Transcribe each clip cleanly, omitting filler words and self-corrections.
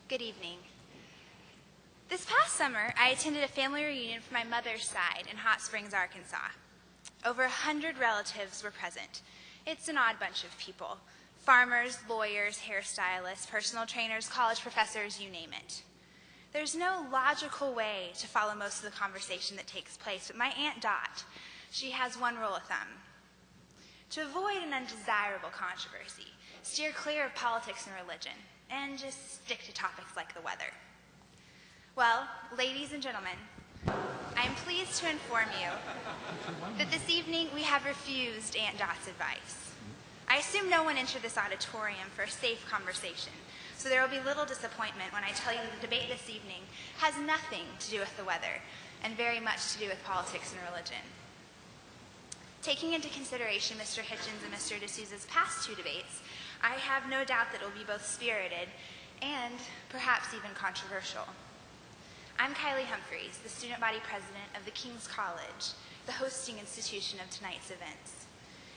Good evening. This past summer, I attended a family reunion for my mother's side in Hot Springs, Arkansas. Over 100 relatives were present. It's an odd bunch of people. Farmers, lawyers, hairstylists, personal trainers, college professors, you name it. There's no logical way to follow most of the conversation that takes place, but my Aunt Dot, she has one rule of thumb. To avoid an undesirable controversy, steer clear of politics and religion, and just stick to topics like the weather. Well, ladies and gentlemen, I am pleased to inform you that this evening we have refused Aunt Dot's advice. I assume no one entered this auditorium for a safe conversation, so there will be little disappointment when I tell you that the debate this evening has nothing to do with the weather and very much to do with politics and religion. Taking into consideration Mr. Hitchens and Mr. D'Souza's past two debates, I have no doubt that it will be both spirited and perhaps even controversial. I'm Kylie Humphreys, the student body president of the King's College, the hosting institution of tonight's events.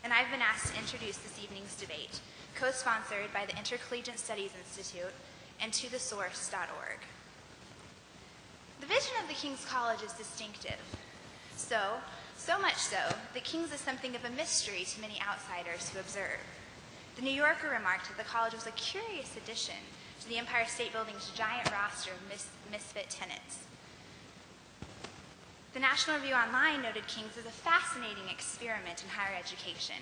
And I've been asked to introduce this evening's debate, co-sponsored by the Intercollegiate Studies Institute and tothesource.org. The vision of the King's College is distinctive. So much so, that King's is something of a mystery to many outsiders who observe. The New Yorker remarked that the college was a curious addition to the Empire State Building's giant roster of misfit tenants. The National Review Online noted King's as a fascinating experiment in higher education.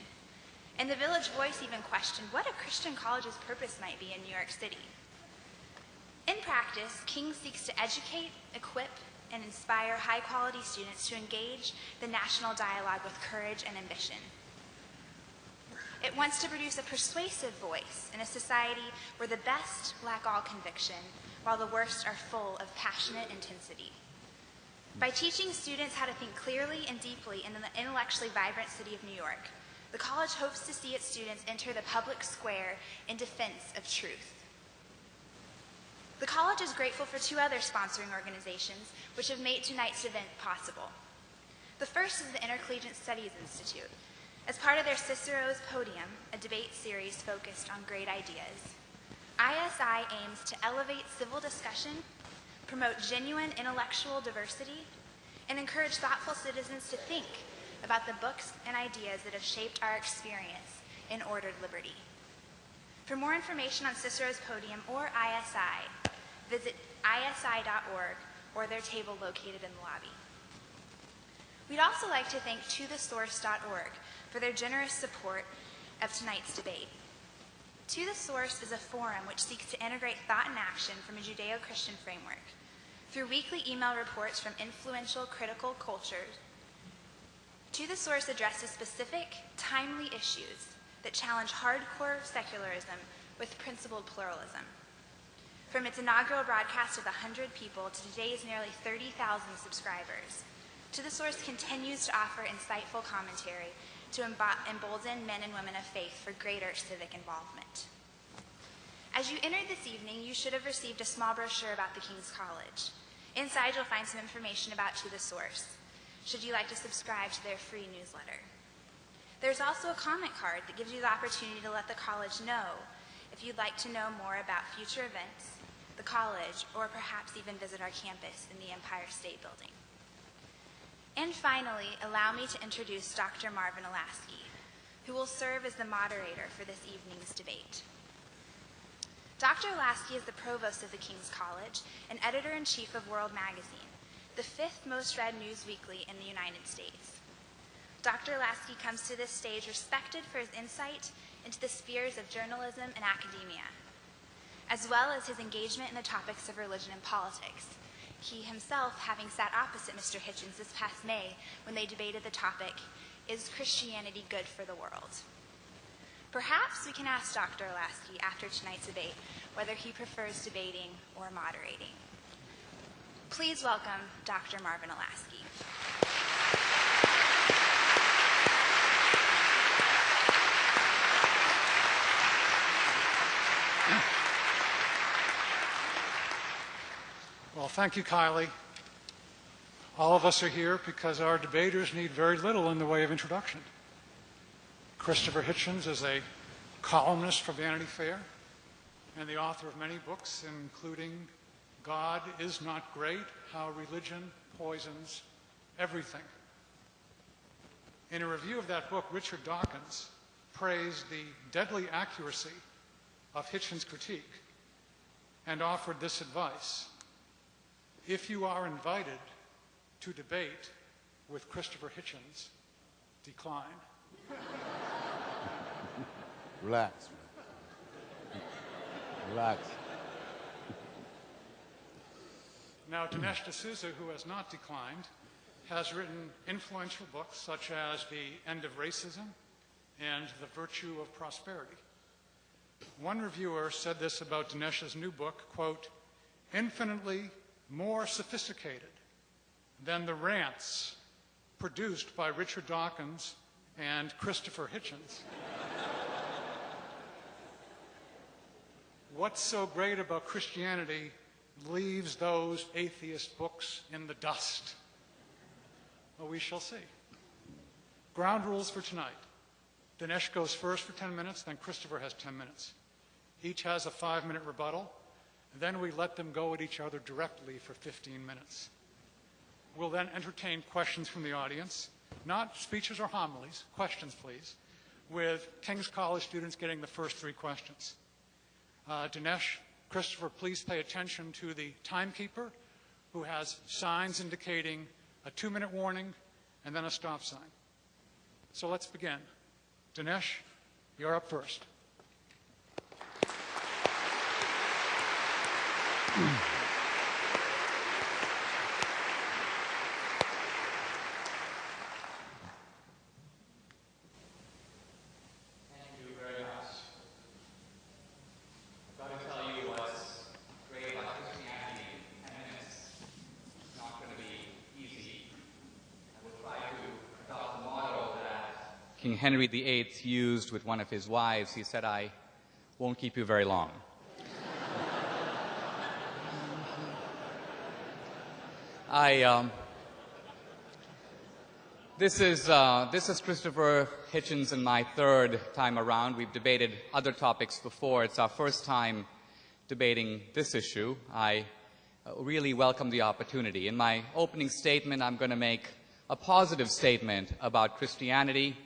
And the Village Voice even questioned what a Christian college's purpose might be in New York City. In practice, King's seeks to educate, equip, and inspire high-quality students to engage the national dialogue with courage and ambition. It wants to produce a persuasive voice in a society where the best lack all conviction, while the worst are full of passionate intensity. By teaching students how to think clearly and deeply in the intellectually vibrant city of New York, the college hopes to see its students enter the public square in defense of truth. The college is grateful for two other sponsoring organizations which have made tonight's event possible. The first is the Intercollegiate Studies Institute. As part of their Cicero's Podium, a debate series focused on great ideas, ISI aims to elevate civil discussion, promote genuine intellectual diversity, and encourage thoughtful citizens to think about the books and ideas that have shaped our experience in ordered liberty. For more information on Cicero's Podium or ISI, visit isi.org or their table located in the lobby. We'd also like to thank tothesource.org for their generous support of tonight's debate. To the Source is a forum which seeks to integrate thought and action from a Judeo-Christian framework. Through weekly email reports from influential critical cultures, To the Source addresses specific, timely issues that challenge hardcore secularism with principled pluralism. From its inaugural broadcast of 100 people to today's nearly 30,000 subscribers, To the Source continues to offer insightful commentary to embolden men and women of faith for greater civic involvement. As you entered this evening, you should have received a small brochure about the King's College. Inside, you'll find some information about To the Source, should you like to subscribe to their free newsletter. There's also a comment card that gives you the opportunity to let the college know if you'd like to know more about future events, the college, or perhaps even visit our campus in the Empire State Building. And finally, allow me to introduce Dr. Marvin Alasky, who will serve as the moderator for this evening's debate. Dr. Alasky is the provost of the King's College and editor-in-chief of World Magazine, the fifth most read news weekly in the United States. Dr. Alasky comes to this stage respected for his insight into the spheres of journalism and academia, as well as his engagement in the topics of religion and politics, he himself having sat opposite Mr. Hitchens this past May when they debated the topic, "Is Christianity good for the world?" Perhaps we can ask Dr. Alasky after tonight's debate whether he prefers debating or moderating. Please welcome Dr. Marvin Alasky. Well, thank you, Kylie. All of us are here because our debaters need very little in the way of introduction. Christopher Hitchens is a columnist for Vanity Fair and the author of many books, including God is Not Great, How Religion Poisons Everything. In a review of that book, Richard Dawkins praised the deadly accuracy of Hitchens' critique and offered this advice: if you are invited to debate with Christopher Hitchens, decline. Relax. Relax. Now, Dinesh D'Souza, who has not declined, has written influential books such as The End of Racism and The Virtue of Prosperity. One reviewer said this about Dinesh's new book, quote, infinitely more sophisticated than the rants produced by Richard Dawkins and Christopher Hitchens. What's so great about Christianity leaves those atheist books in the dust? Well, we shall see. Ground rules for tonight. Dinesh goes first for 10 minutes, then Christopher has 10 minutes. Each has a 5-minute rebuttal, and then we let them go at each other directly for 15 minutes. We'll then entertain questions from the audience, not speeches or homilies, questions please, with King's College students getting the first 3 questions. Dinesh, Christopher, please pay attention to the timekeeper who has signs indicating a 2-minute warning and then a stop sign. So let's begin. Dinesh, you're up first. King Henry VIII used with one of his wives. He said, I won't keep you very long. This is Christopher Hitchens and my 3rd time around. We've debated other topics before. It's our first time debating this issue. I really welcome the opportunity. In my opening statement, I'm going to make a positive statement about Christianity.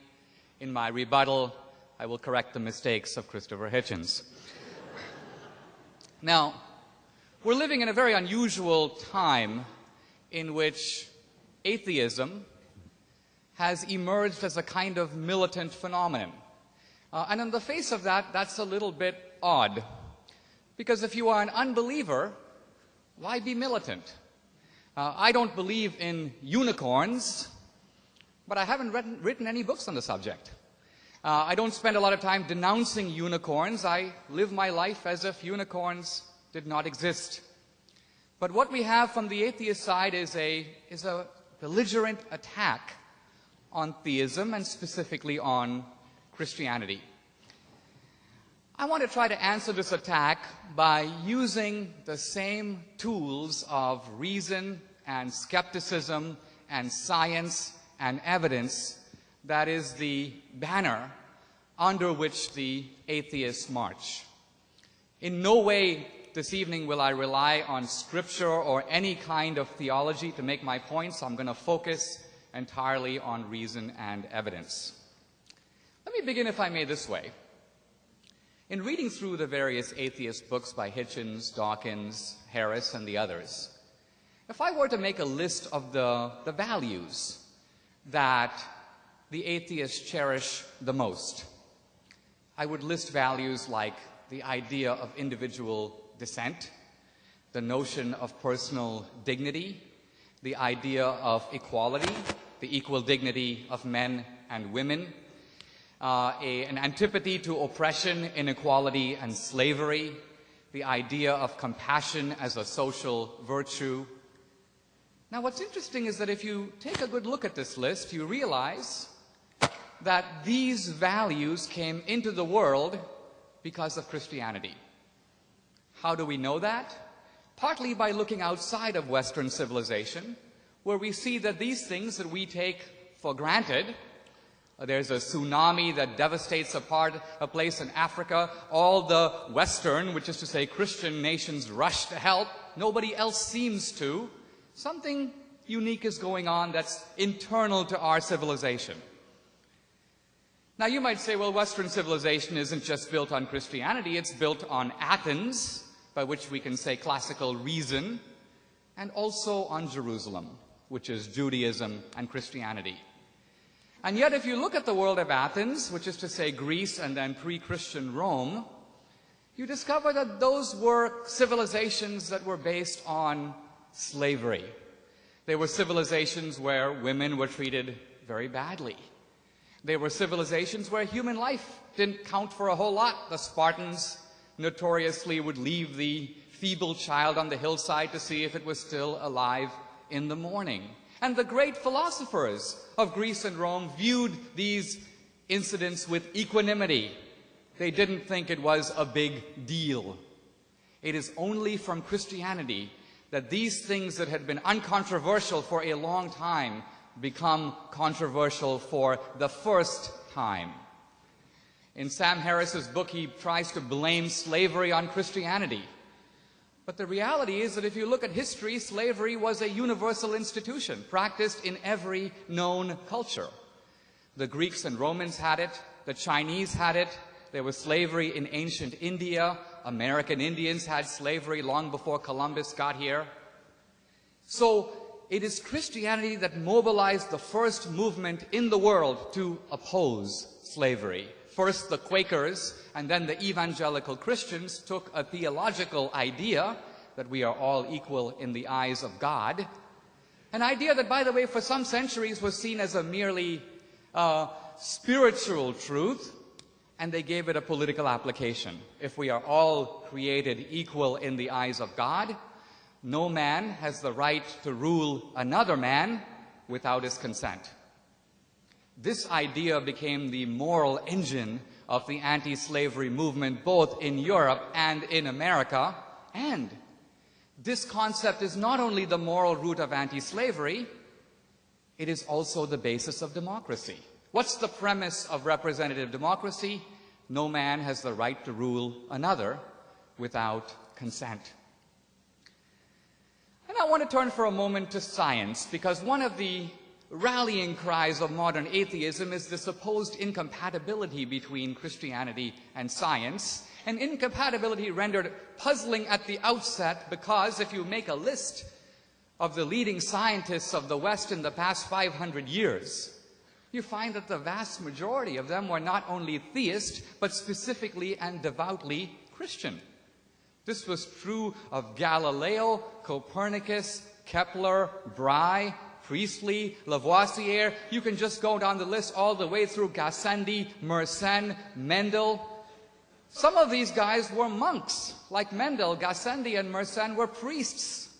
In my rebuttal, I will correct the mistakes of Christopher Hitchens. Now, we're living in a very unusual time in which atheism has emerged as a kind of militant phenomenon. And in the face of that, that's a little bit odd. Because if you are an unbeliever, why be militant? I don't believe in unicorns, but I haven't written any books on the subject. I don't spend a lot of time denouncing unicorns. I live my life as if unicorns did not exist. But what we have from the atheist side is a belligerent attack on theism and specifically on Christianity. I want to try to answer this attack by using the same tools of reason and skepticism and science and evidence that is the banner under which the atheists march. In no way this evening will I rely on scripture or any kind of theology to make my points. I'm going to focus entirely on reason and evidence. Let me begin, if I may, this way. In reading through the various atheist books by Hitchens, Dawkins, Harris, and the others, if I were to make a list of the values that the atheists cherish the most, I would list values like the idea of individual dissent, the notion of personal dignity, the idea of equality, the equal dignity of men and women, an antipathy to oppression, inequality, and slavery, the idea of compassion as a social virtue. Now, what's interesting is that if you take a good look at this list, you realize that these values came into the world because of Christianity. How do we know that? Partly by looking outside of Western civilization, where we see that these things that we take for granted There's a tsunami that devastates a place in Africa. All the Western, which is to say Christian nations, rush to help. Nobody else seems to. Something unique is going on that's internal to our civilization. Now you might say, well, Western civilization isn't just built on Christianity, it's built on Athens, by which we can say classical reason, and also on Jerusalem, which is Judaism and Christianity. And yet if you look at the world of Athens, which is to say Greece and then pre-Christian Rome, you discover that those were civilizations that were based on slavery. They were civilizations where women were treated very badly. They were civilizations where human life didn't count for a whole lot. The Spartans notoriously would leave the feeble child on the hillside to see if it was still alive in the morning. And the great philosophers of Greece and Rome viewed these incidents with equanimity. They didn't think it was a big deal. It is only from Christianity that these things that had been uncontroversial for a long time become controversial for the first time. In Sam Harris's book, he tries to blame slavery on Christianity. But the reality is that if you look at history, slavery was a universal institution practiced in every known culture. The Greeks and Romans had it. The Chinese had it. There was slavery in ancient India. American Indians had slavery long before Columbus got here. So it is Christianity that mobilized the first movement in the world to oppose slavery. First the Quakers and then the evangelical Christians took a theological idea that we are all equal in the eyes of God. An idea that, by the way, for some centuries was seen as a merely spiritual truth, and they gave it a political application. If we are all created equal in the eyes of God, no man has the right to rule another man without his consent. This idea became the moral engine of the anti-slavery movement both in Europe and in America. And this concept is not only the moral root of anti-slavery, it is also the basis of democracy. What's the premise of representative democracy? No man has the right to rule another without consent. And I want to turn for a moment to science, because one of the rallying cries of modern atheism is the supposed incompatibility between Christianity and science, an incompatibility rendered puzzling at the outset because if you make a list of the leading scientists of the West in the past 500 years, you find that the vast majority of them were not only theist, but specifically and devoutly Christian. This was true of Galileo, Copernicus, Kepler, Brahe, Priestley, Lavoisier. You can just go down the list all the way through Gassendi, Mersenne, Mendel. Some of these guys were monks. Like Mendel, Gassendi, and Mersenne were priests.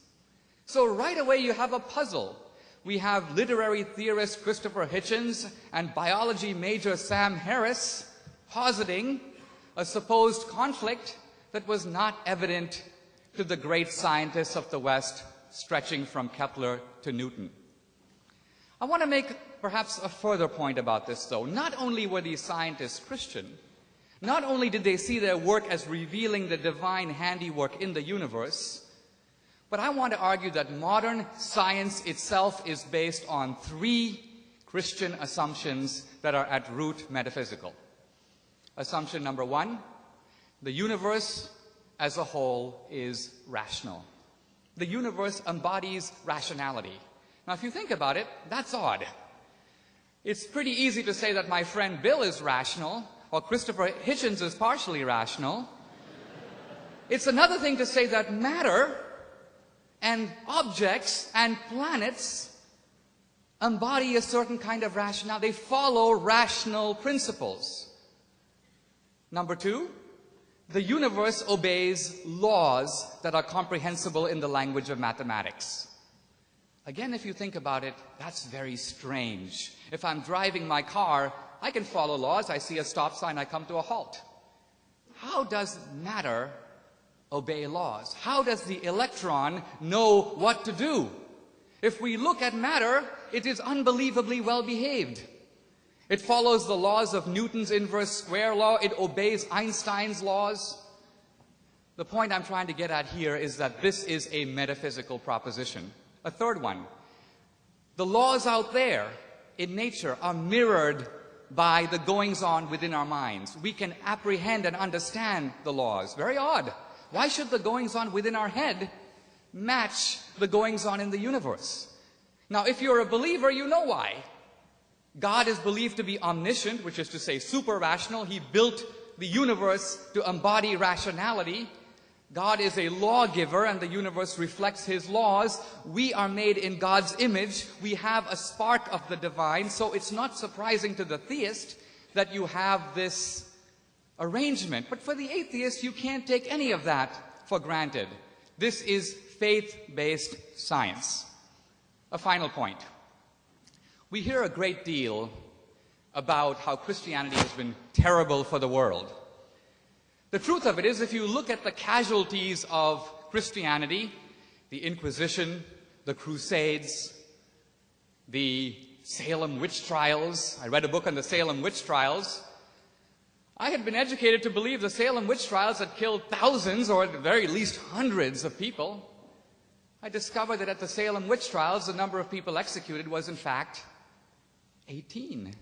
So right away you have a puzzle. We have literary theorist Christopher Hitchens and biology major Sam Harris positing a supposed conflict that was not evident to the great scientists of the West, stretching from Kepler to Newton. I want to make perhaps a further point about this, though. Not only were these scientists Christian, not only did they see their work as revealing the divine handiwork in the universe, but I want to argue that modern science itself is based on three Christian assumptions that are at root metaphysical. Assumption number one: the universe as a whole is rational. The universe embodies rationality. Now, if you think about it, that's odd. It's pretty easy to say that my friend Bill is rational, or Christopher Hitchens is partially rational. It's another thing to say that matter and objects and planets embody a certain kind of rationality. They follow rational principles. Number two, the universe obeys laws that are comprehensible in the language of mathematics. Again, if you think about it, that's very strange. If I'm driving my car, I can follow laws. I see a stop sign, I come to a halt. How does matter obey laws? How does the electron know what to do? If we look at matter, it is unbelievably well behaved. It follows the laws of Newton's inverse square law. It obeys Einstein's laws. The point I'm trying to get at here is that this is a metaphysical proposition. A third one. The laws out there in nature are mirrored by the goings-on within our minds. We can apprehend and understand the laws. Very odd. Why should the goings-on within our head match the goings-on in the universe? Now, if you're a believer, you know why. God is believed to be omniscient, which is to say super-rational. He built the universe to embody rationality. God is a lawgiver, and the universe reflects His laws. We are made in God's image. We have a spark of the divine, so it's not surprising to the theist that you have this arrangement. But for the atheist, you can't take any of that for granted. This is faith-based science. A final point. We hear a great deal about how Christianity has been terrible for the world. The truth of it is, if you look at the casualties of Christianity, the Inquisition, the Crusades, the Salem witch trials — I read a book on the Salem witch trials. I had been educated to believe the Salem witch trials had killed thousands, or at the very least hundreds of people. I discovered that at the Salem witch trials, the number of people executed was, in fact, 18.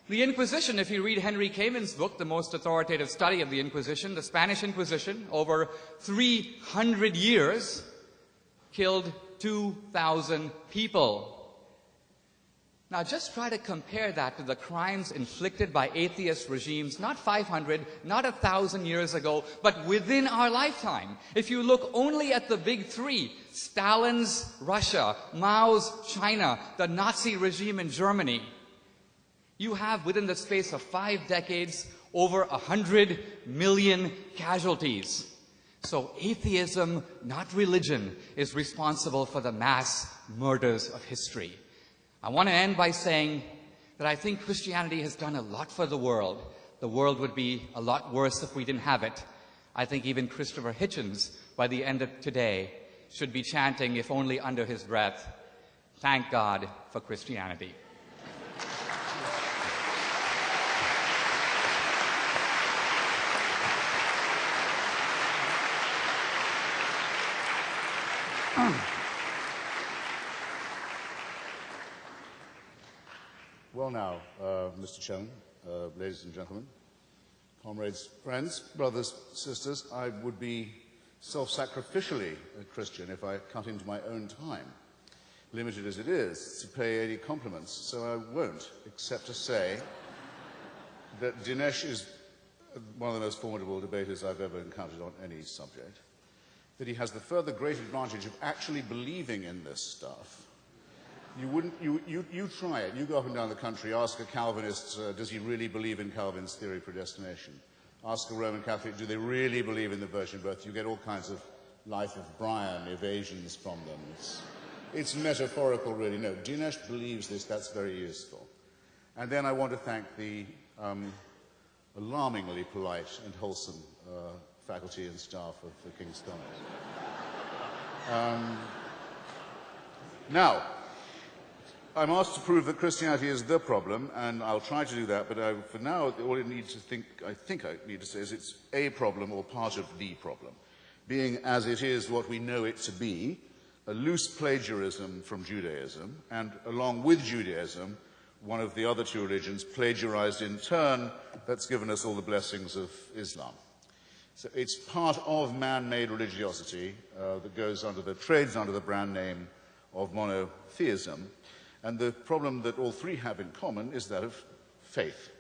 The Inquisition, if you read Henry Kamin's book, the most authoritative study of the Inquisition, the Spanish Inquisition, over 300 years, killed 2,000 people. Now, just try to compare that to the crimes inflicted by atheist regimes, not 500, not 1,000 years ago, but within our lifetime. If you look only at the big three, Stalin's Russia, Mao's China, the Nazi regime in Germany, you have, within the space of 5 decades, over 100 million casualties. So atheism, not religion, is responsible for the mass murders of history. I want to end by saying that I think Christianity has done a lot for the world. The world would be a lot worse if we didn't have it. I think even Christopher Hitchens, by the end of today, should be chanting, if only under his breath, "Thank God for Christianity." Well now, Mr. Chairman, ladies and gentlemen, comrades, friends, brothers, sisters, I would be self-sacrificially a Christian if I cut into my own time, limited as it is, to pay any compliments, so I won't, except to say that Dinesh is one of the most formidable debaters I've ever encountered on any subject, that he has the further great advantage of actually believing in this stuff. You try it. You go up and down the country, ask a Calvinist, does he really believe in Calvin's theory of predestination? Ask a Roman Catholic, do they really believe in the virgin birth? You get all kinds of Life of Brian evasions from them. It's metaphorical, really. No, Dinesh believes this. That's very useful. And then I want to thank the alarmingly polite and wholesome faculty and staff of the King's College. Now, I'm asked to prove that Christianity is the problem, and I'll try to do that, but for now, all I need to say is it's a problem or part of the problem, being as it is what we know it to be, a loose plagiarism from Judaism, and along with Judaism, one of the other two religions plagiarized in turn, that's given us all the blessings of Islam. So it's part of man-made religiosity that trades under the brand name of monotheism. And the problem that all three have in common is that of faith.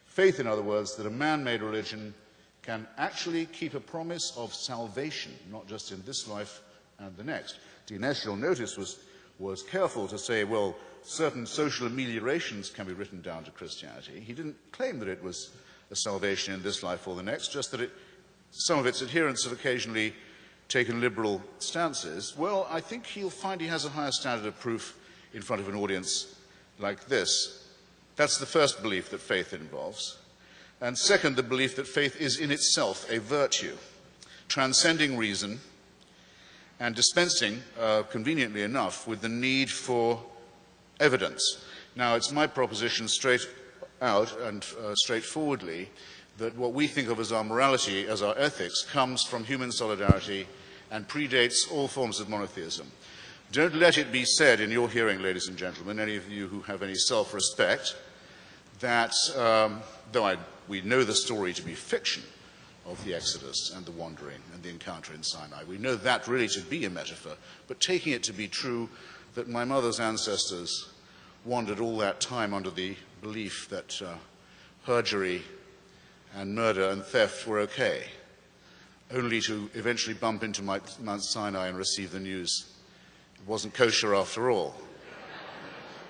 Faith, in other words, that a man-made religion can actually keep a promise of salvation, not just in this life and the next. Dinesh, you'll notice, was careful to say, well, certain social ameliorations can be written down to Christianity. He didn't claim that it was a salvation in this life or the next, just that some of its adherents have occasionally taken liberal stances. Well, I think he'll find he has a higher standard of proof in front of an audience like this. That's the first belief that faith involves. And second, the belief that faith is in itself a virtue, transcending reason and dispensing, conveniently enough, with the need for evidence. Now, it's my proposition straight out and straightforwardly that what we think of as our morality, as our ethics, comes from human solidarity and predates all forms of monotheism. Don't let it be said in your hearing, ladies and gentlemen, any of you who have any self-respect, that though we know the story to be fiction of the Exodus and the wandering and the encounter in Sinai, we know that really to be a metaphor, but taking it to be true that my mother's ancestors wandered all that time under the belief that perjury and murder and theft were okay, only to eventually bump into Mount Sinai and receive the news it wasn't kosher after all.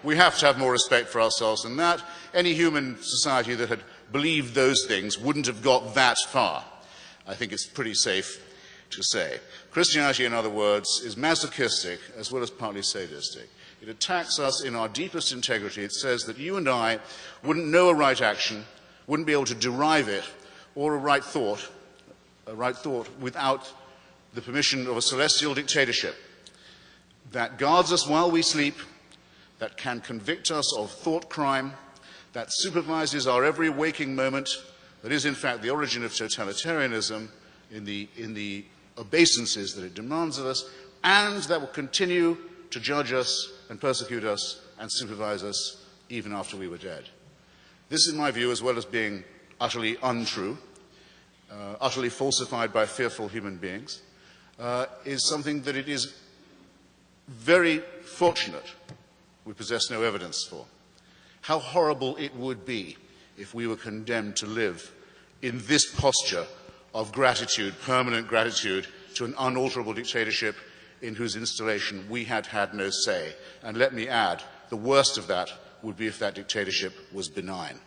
We have to have more respect for ourselves than that. Any human society that had believed those things wouldn't have got that far. I think it's pretty safe to say. Christianity, in other words, is masochistic as well as partly sadistic. It attacks us in our deepest integrity. It says that you and I wouldn't know a right action, wouldn't be able to derive it, or a right thought without the permission of a celestial dictatorship that guards us while we sleep, that can convict us of thought crime, that supervises our every waking moment, that is in fact the origin of totalitarianism in the obeisances that it demands of us, and that will continue to judge us and persecute us and supervise us even after we were dead. This, in my view, as well as being utterly untrue, utterly falsified by fearful human beings, is something that it is very fortunate we possess no evidence for. How horrible it would be if we were condemned to live in this posture of gratitude, permanent gratitude, to an unalterable dictatorship in whose installation we had had no say. And let me add, the worst of that would be if that dictatorship was benign.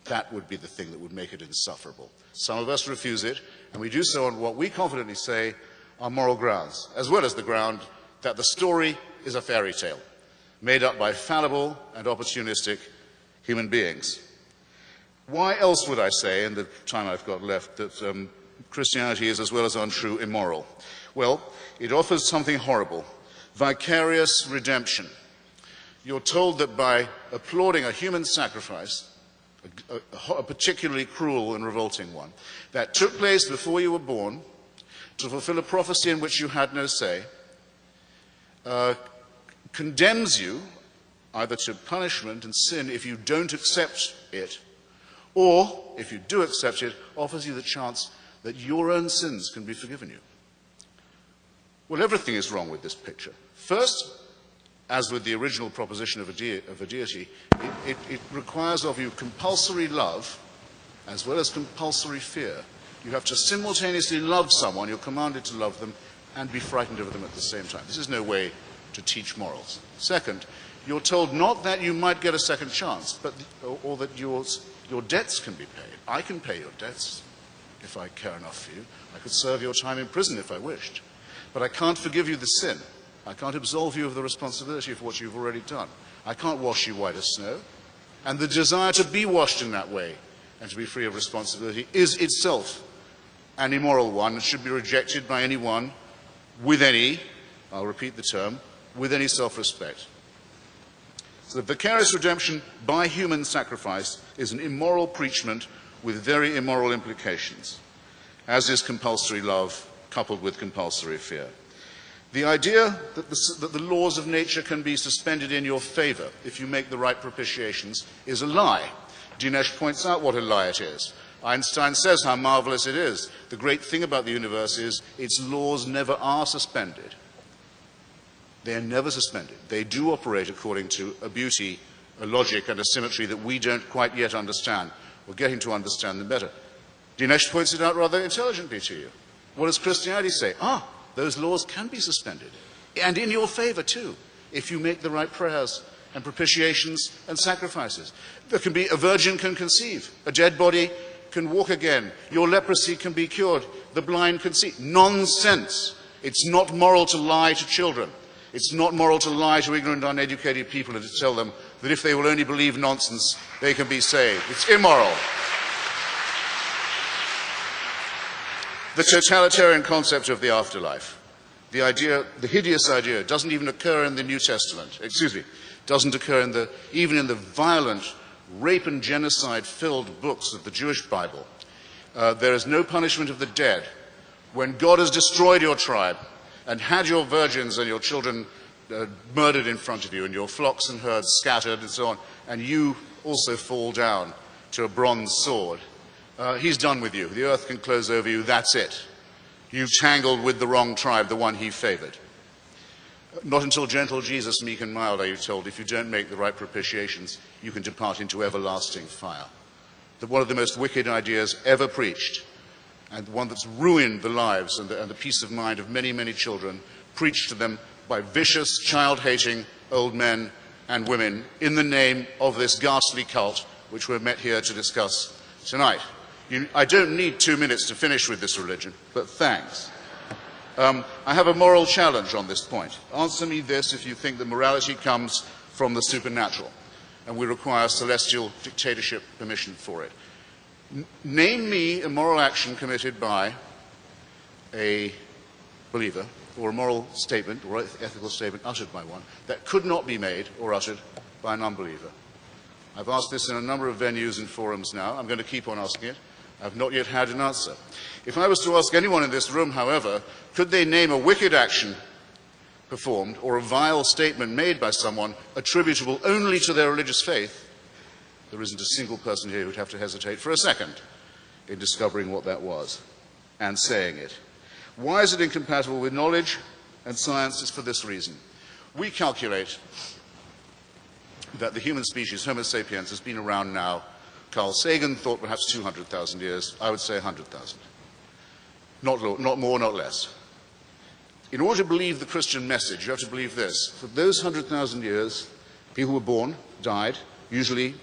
That would be the thing that would make it insufferable. Some of us refuse it, and we do so on what we confidently say are moral grounds, as well as the ground that the story is a fairy tale, made up by fallible and opportunistic human beings. Why else would I say, in the time I've got left, that Christianity is, as well as untrue, immoral? Well, it offers something horrible, vicarious redemption. You're told that by applauding a human sacrifice, a particularly cruel and revolting one, that took place before you were born, to fulfill a prophecy in which you had no say, condemns you either to punishment and sin if you don't accept it, or, if you do accept it, offers you the chance that your own sins can be forgiven you. Well, everything is wrong with this picture. First, as with the original proposition of a deity, it requires of you compulsory love as well as compulsory fear. You have to simultaneously love someone, you're commanded to love them, and be frightened of them at the same time. This is no way to teach morals. Second, you're told not that you might get a second chance, or that your debts can be paid. I can pay your debts if I care enough for you. I could serve your time in prison if I wished. But I can't forgive you the sin. I can't absolve you of the responsibility for what you've already done. I can't wash you white as snow. And the desire to be washed in that way and to be free of responsibility is itself an immoral one and should be rejected by anyone with any, I'll repeat the term, with any self-respect. So the vicarious redemption by human sacrifice is an immoral preachment with very immoral implications, as is compulsory love coupled with compulsory fear. The idea that the laws of nature can be suspended in your favor if you make the right propitiations is a lie. Dinesh points out what a lie it is. Einstein says how marvelous it is. The great thing about the universe is its laws never are suspended. They are never suspended. They do operate according to a beauty, a logic, and a symmetry that we don't quite yet understand. We're getting to understand them better. Dinesh points it out rather intelligently to you. What does Christianity say? Those laws can be suspended, and in your favor too, if you make the right prayers and propitiations and sacrifices. There can be, a virgin can conceive, a dead body can walk again, your leprosy can be cured, the blind can see. Nonsense. It's not moral to lie to children. It's not moral to lie to ignorant, uneducated people and to tell them that if they will only believe nonsense, they can be saved. It's immoral. The totalitarian concept of the afterlife, the hideous idea, doesn't even occur in the New Testament. doesn't occur even in the violent rape and genocide-filled books of the Jewish Bible. There is no punishment of the dead. When God has destroyed your tribe and had your virgins and your children murdered in front of you and your flocks and herds scattered and so on, and you also fall down to a bronze sword, he's done with you. The earth can close over you. That's it. You've tangled with the wrong tribe, the one he favored. Not until gentle Jesus, meek and mild, are you told, if you don't make the right propitiations, you can depart into everlasting fire. One of the most wicked ideas ever preached, and one that's ruined the lives and the peace of mind of many, many children, preached to them by vicious, child-hating old men and women in the name of this ghastly cult which we're met here to discuss tonight. I don't need 2 minutes to finish with this religion, but thanks. I have a moral challenge on this point. Answer me this if you think that morality comes from the supernatural and we require celestial dictatorship permission for it. Name me a moral action committed by a believer or a moral statement or ethical statement uttered by one that could not be made or uttered by an unbeliever. I've asked this in a number of venues and forums now. I'm going to keep on asking it. I've not yet had an answer. If I was to ask anyone in this room, however, could they name a wicked action performed or a vile statement made by someone attributable only to their religious faith, there isn't a single person here who would have to hesitate for a second in discovering what that was and saying it. Why is it incompatible with knowledge and science? It's for this reason. We calculate that the human species, Homo sapiens, has been around now. Carl Sagan thought perhaps 200,000 years. I would say 100,000. Not more, not less. In order to believe the Christian message, you have to believe this. For those 100,000 years, people were born, died, usually,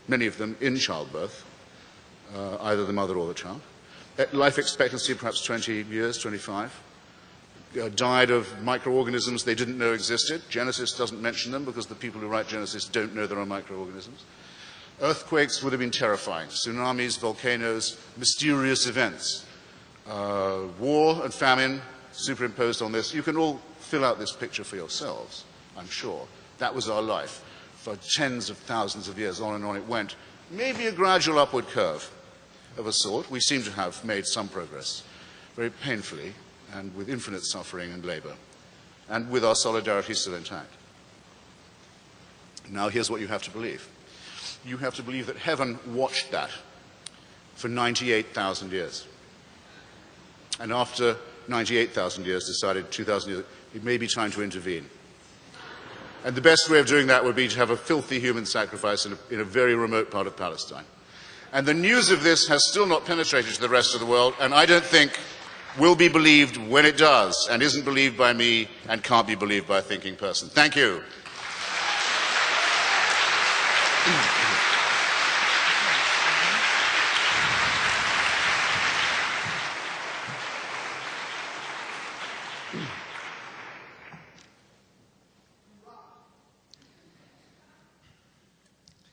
many of them, in childbirth, either the mother or the child. Life expectancy, perhaps 20 years, 25. Died of microorganisms they didn't know existed. Genesis doesn't mention them because the people who write Genesis don't know there are microorganisms. Earthquakes would have been terrifying. Tsunamis, volcanoes, mysterious events. War and famine superimposed on this. You can all fill out this picture for yourselves, I'm sure. That was our life. For tens of thousands of years, on and on it went. Maybe a gradual upward curve of a sort. We seem to have made some progress, very painfully, and with infinite suffering and labor, and with our solidarity still intact. Now here's what you have to believe. You have to believe that heaven watched that for 98,000 years. And after 98,000 years, decided 2,000 years, it may be time to intervene. And the best way of doing that would be to have a filthy human sacrifice in a very remote part of Palestine. And the news of this has still not penetrated to the rest of the world, and I don't think will be believed when it does, and isn't believed by me, and can't be believed by a thinking person. Thank you.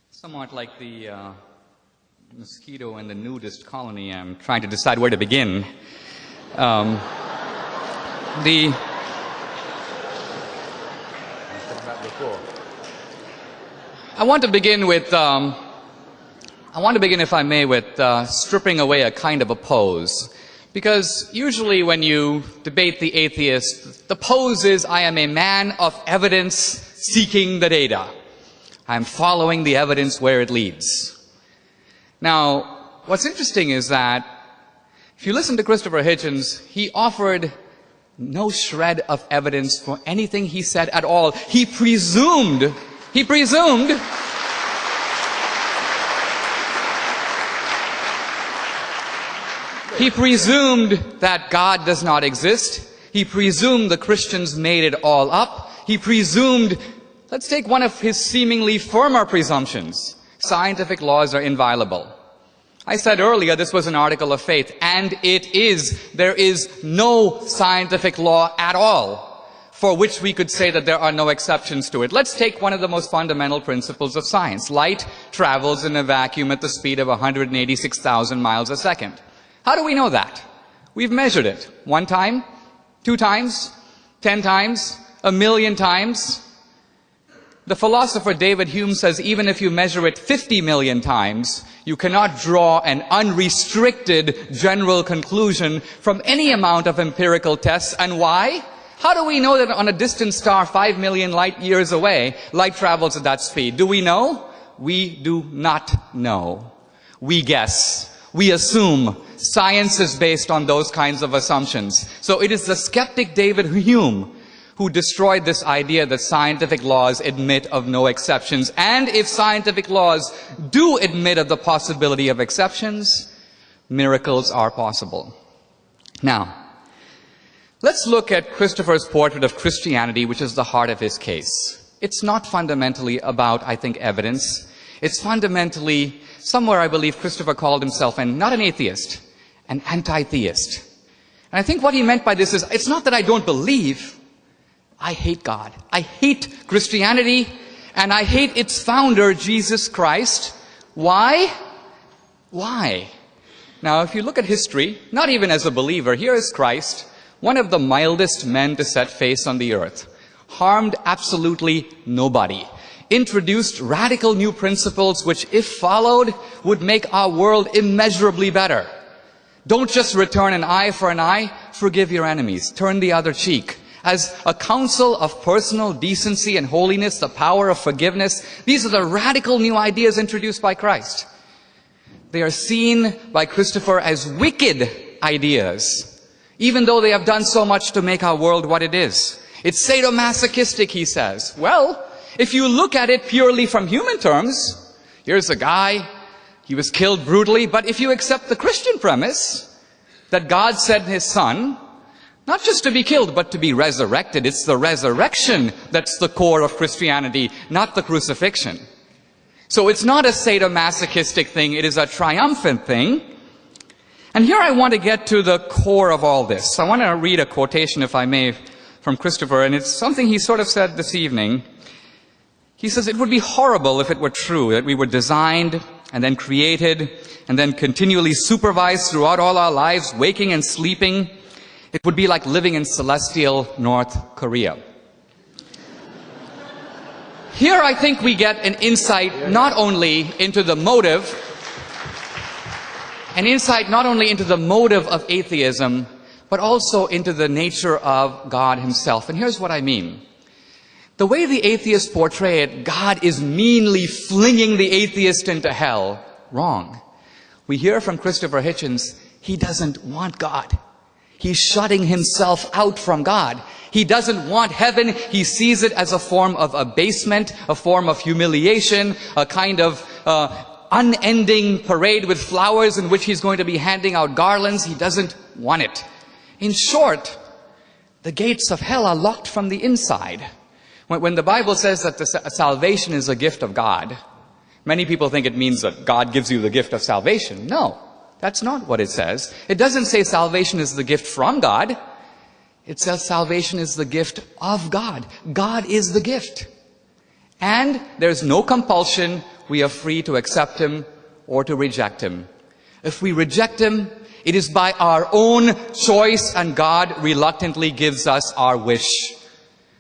Somewhat like the mosquito in the nudist colony, I'm trying to decide where to begin. I want to begin, if I may, with stripping away a kind of a pose. Because usually when you debate the atheist, the pose is, I am a man of evidence seeking the data. I'm following the evidence where it leads. Now, what's interesting is that if you listen to Christopher Hitchens, he offered no shred of evidence for anything he said at all. He presumed that God does not exist. He presumed the Christians made it all up. He presumed, let's take one of his seemingly firmer presumptions. Scientific laws are inviolable. I said earlier this was an article of faith, and it is. There is no scientific law at all for which we could say that there are no exceptions to it. Let's take one of the most fundamental principles of science. Light travels in a vacuum at the speed of 186,000 miles a second. How do we know that? We've measured it. 1 time, 2 times, 10 times, 1,000,000 times. The philosopher David Hume says even if you measure it 50 million times, you cannot draw an unrestricted general conclusion from any amount of empirical tests. And why? How do we know that on a distant star 5 million light years away, light travels at that speed? Do we know? We do not know. We guess. We assume. Science is based on those kinds of assumptions. So it is the skeptic David Hume who destroyed this idea that scientific laws admit of no exceptions. And if scientific laws do admit of the possibility of exceptions, miracles are possible. Now, let's look at Christopher's portrait of Christianity, which is the heart of his case. It's not fundamentally about, I think, evidence. It's fundamentally, somewhere I believe Christopher called himself not an atheist, an anti-theist. And I think what he meant by this is, it's not that I don't believe, I hate God. I hate Christianity, and I hate its founder, Jesus Christ. Why? Why? Now, if you look at history, not even as a believer, here is Christ, one of the mildest men to set face on the earth, harmed absolutely nobody, introduced radical new principles which, if followed, would make our world immeasurably better. Don't just return an eye for an eye, forgive your enemies, turn the other cheek. As a counsel of personal decency and holiness, the power of forgiveness, these are the radical new ideas introduced by Christ. They are seen by Christopher as wicked ideas, even though they have done so much to make our world what it is. It's sadomasochistic, he says. Well, if you look at it purely from human terms, here's a guy, he was killed brutally, but if you accept the Christian premise that God sent his son, not just to be killed, but to be resurrected. It's the resurrection that's the core of Christianity, not the crucifixion. So it's not a sadomasochistic thing, it is a triumphant thing. And here I want to get to the core of all this. I want to read a quotation, if I may, from Christopher, and it's something he sort of said this evening. He says, it would be horrible if it were true that we were designed and then created and then continually supervised throughout all our lives, waking and sleeping. It would be like living in celestial North Korea. Here I think we get an insight not only into the motive, of atheism, but also into the nature of God himself. And here's what I mean. The way the atheists portray it, God is meanly flinging the atheist into hell. Wrong. We hear from Christopher Hitchens, he doesn't want God. He's shutting himself out from God. He doesn't want heaven. He sees it as a form of abasement, a form of humiliation, a kind of unending parade with flowers in which he's going to be handing out garlands. He doesn't want it. In short, the gates of hell are locked from the inside. When the Bible says that salvation is a gift of God, many people think it means that God gives you the gift of salvation. No. That's not what it says. It doesn't say salvation is the gift from God. It says salvation is the gift of God. God is the gift. And there's no compulsion. We are free to accept him or to reject him. If we reject him, it is by our own choice, and God reluctantly gives us our wish.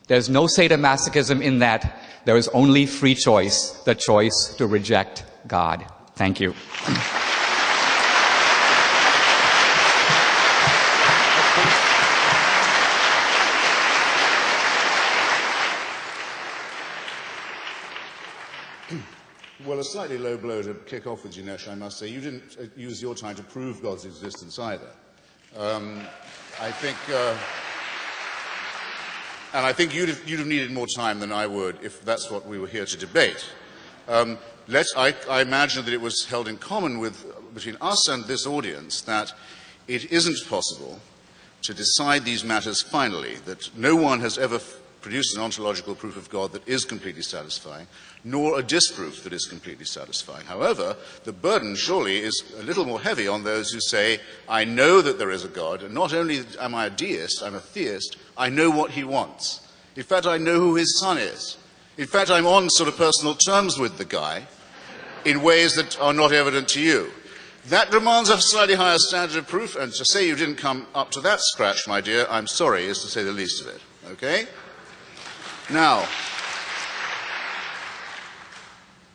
There's no sadomasochism in that. There is only free choice, the choice to reject God. Thank you. Well, a slightly low blow to kick off with, Dinesh, I must say. You didn't use your time to prove God's existence either. I think you'd have needed more time than I would if that's what we were here to debate. I imagine that it was held in common between us and this audience that it isn't possible to decide these matters finally, that no one has ever produced an ontological proof of God that is completely satisfying, nor a disproof that is completely satisfying. However, the burden surely is a little more heavy on those who say, I know that there is a God, and not only am I a deist, I'm a theist, I know what he wants. In fact, I know who his son is. In fact, I'm on sort of personal terms with the guy in ways that are not evident to you. That demands a slightly higher standard of proof, and to say you didn't come up to that scratch, my dear, I'm sorry, is to say the least of it. Okay? Now,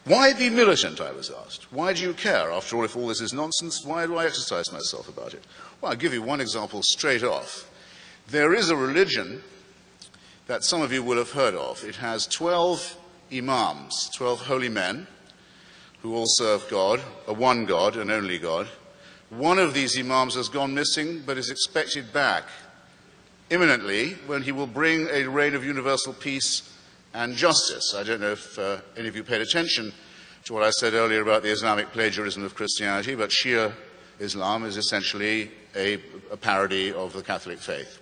Why be militant, I was asked. Why do you care? After all, if all this is nonsense, why do I exercise myself about it? Well, I'll give you one example straight off. There is a religion that some of you will have heard of. It has 12 imams, 12 holy men, who all serve God, a one God, an only God. One of these imams has gone missing, but is expected back imminently, when he will bring a reign of universal peace and justice. I don't know if any of you paid attention to what I said earlier about the Islamic plagiarism of Christianity, but Shia Islam is essentially a parody of the Catholic faith.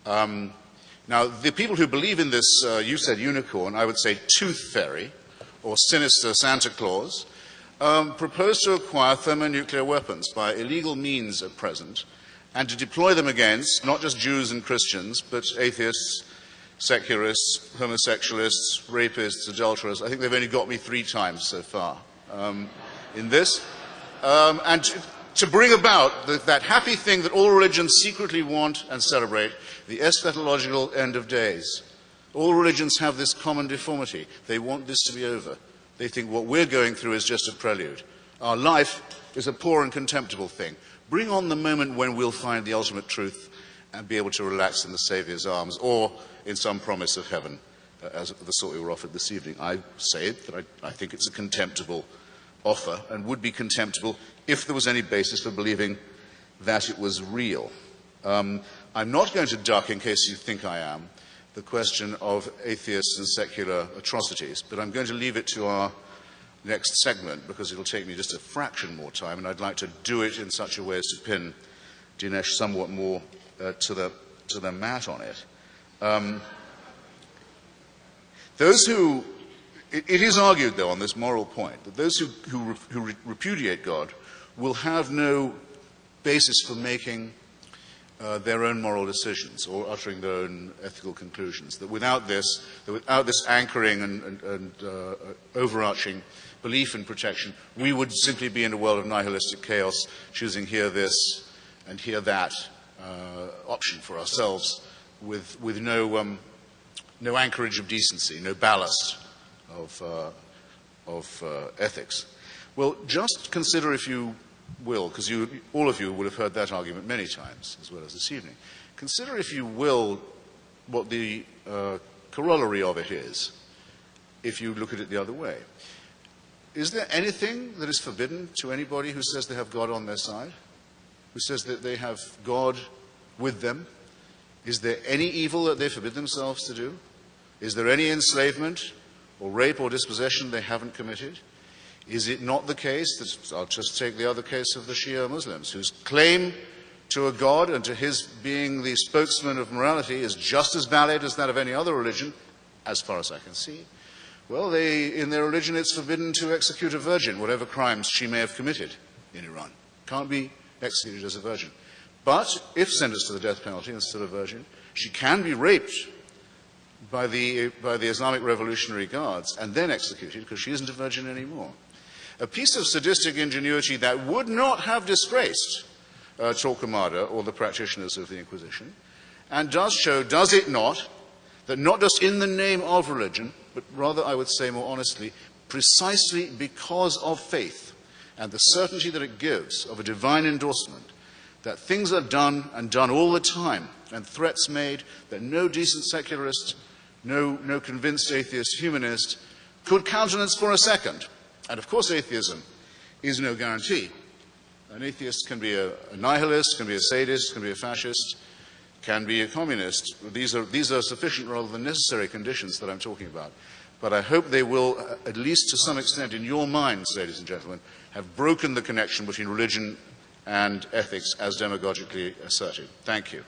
Now, the people who believe in this, you said unicorn, I would say tooth fairy, or sinister Santa Claus, propose to acquire thermonuclear weapons by illegal means at present, and to deploy them against not just Jews and Christians, but atheists, secularists, homosexualists, rapists, adulterers. I think they've only got me 3 times so far in this. And to bring about that happy thing that all religions secretly want and celebrate, the eschatological end of days. All religions have this common deformity. They want this to be over. They think what we're going through is just a prelude. Our life is a poor and contemptible thing. Bring on the moment when we'll find the ultimate truth and be able to relax in the Saviour's arms, or in some promise of heaven, as the sort we were offered this evening. I say it, that I think it's a contemptible offer, and would be contemptible if there was any basis for believing that it was real. I'm not going to duck, in case you think I am, the question of atheists and secular atrocities, but I'm going to leave it to our next segment, because it'll take me just a fraction more time, and I'd like to do it in such a way as to pin Dinesh somewhat more to the mat on it. It is argued, though, on this moral point, that those who repudiate God will have no basis for making their own moral decisions or uttering their own ethical conclusions. That without this anchoring and overarching belief in protection, we would simply be in a world of nihilistic chaos, choosing here this and here that option for ourselves, with no anchorage of decency, no ballast of ethics. Well, just consider, if you will, because all of you will have heard that argument many times, as well as this evening. Consider, if you will, what the corollary of it is, if you look at it the other way. Is there anything that is forbidden to anybody who says they have God on their side, who says that they have God with them? Is there any evil that they forbid themselves to do? Is there any enslavement or rape or dispossession they haven't committed? Is it not the case that, I'll just take the other case of the Shia Muslims, whose claim to a God and to his being the spokesman of morality is just as valid as that of any other religion, as far as I can see? Well, in their religion, it's forbidden to execute a virgin, whatever crimes she may have committed in Iran. Can't be executed as a virgin. But if sentenced to the death penalty and still a virgin, she can be raped by the Islamic Revolutionary Guards and then executed, because she isn't a virgin anymore. A piece of sadistic ingenuity that would not have disgraced Torquemada or the practitioners of the Inquisition, and does show, does it not, that not just in the name of religion, but rather, I would say more honestly, precisely because of faith and the certainty that it gives of a divine endorsement, that things are done and done all the time, and threats made that no decent secularist, no convinced atheist humanist could countenance for a second. And of course, atheism is no guarantee. An atheist can be a nihilist, can be a sadist, can be a fascist, can be a communist. These are sufficient rather than necessary conditions that I'm talking about. But I hope they will, at least to some extent in your minds, ladies and gentlemen, have broken the connection between religion and ethics as demagogically asserted. Thank you.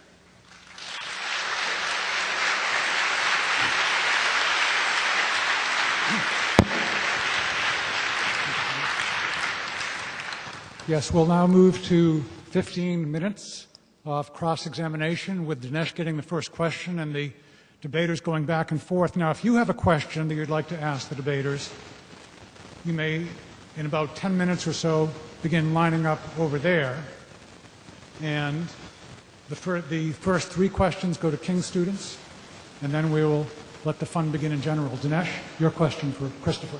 Yes, we'll now move to 15 minutes of cross-examination, with Dinesh getting the first question and the debaters going back and forth. Now, if you have a question that you'd like to ask the debaters, you may, in about 10 minutes or so, begin lining up over there. And the first 3 questions go to King students, and then we will let the fun begin in general. Dinesh, your question for Christopher.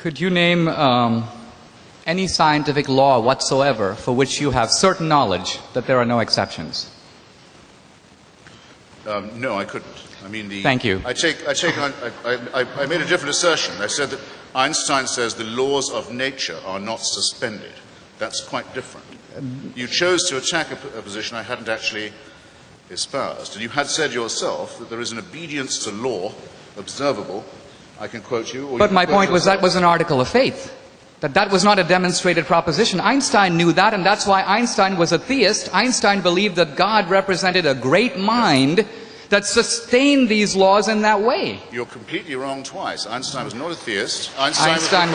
Could you name any scientific law whatsoever for which you have certain knowledge that there are no exceptions? No, I couldn't. I mean, Thank you. I made a different assertion. I said that Einstein says the laws of nature are not suspended. That's quite different. You chose to attack a position I hadn't actually espoused. And you had said yourself that there is an obedience to law, observable. I can quote you. Or but you my quote point was yourself. that was an article of faith. That was not a demonstrated proposition. Einstein knew that, and that's why Einstein was a theist. Einstein believed that God represented a great mind that sustained these laws in that way. You're completely wrong twice. Einstein was not a theist. Einstein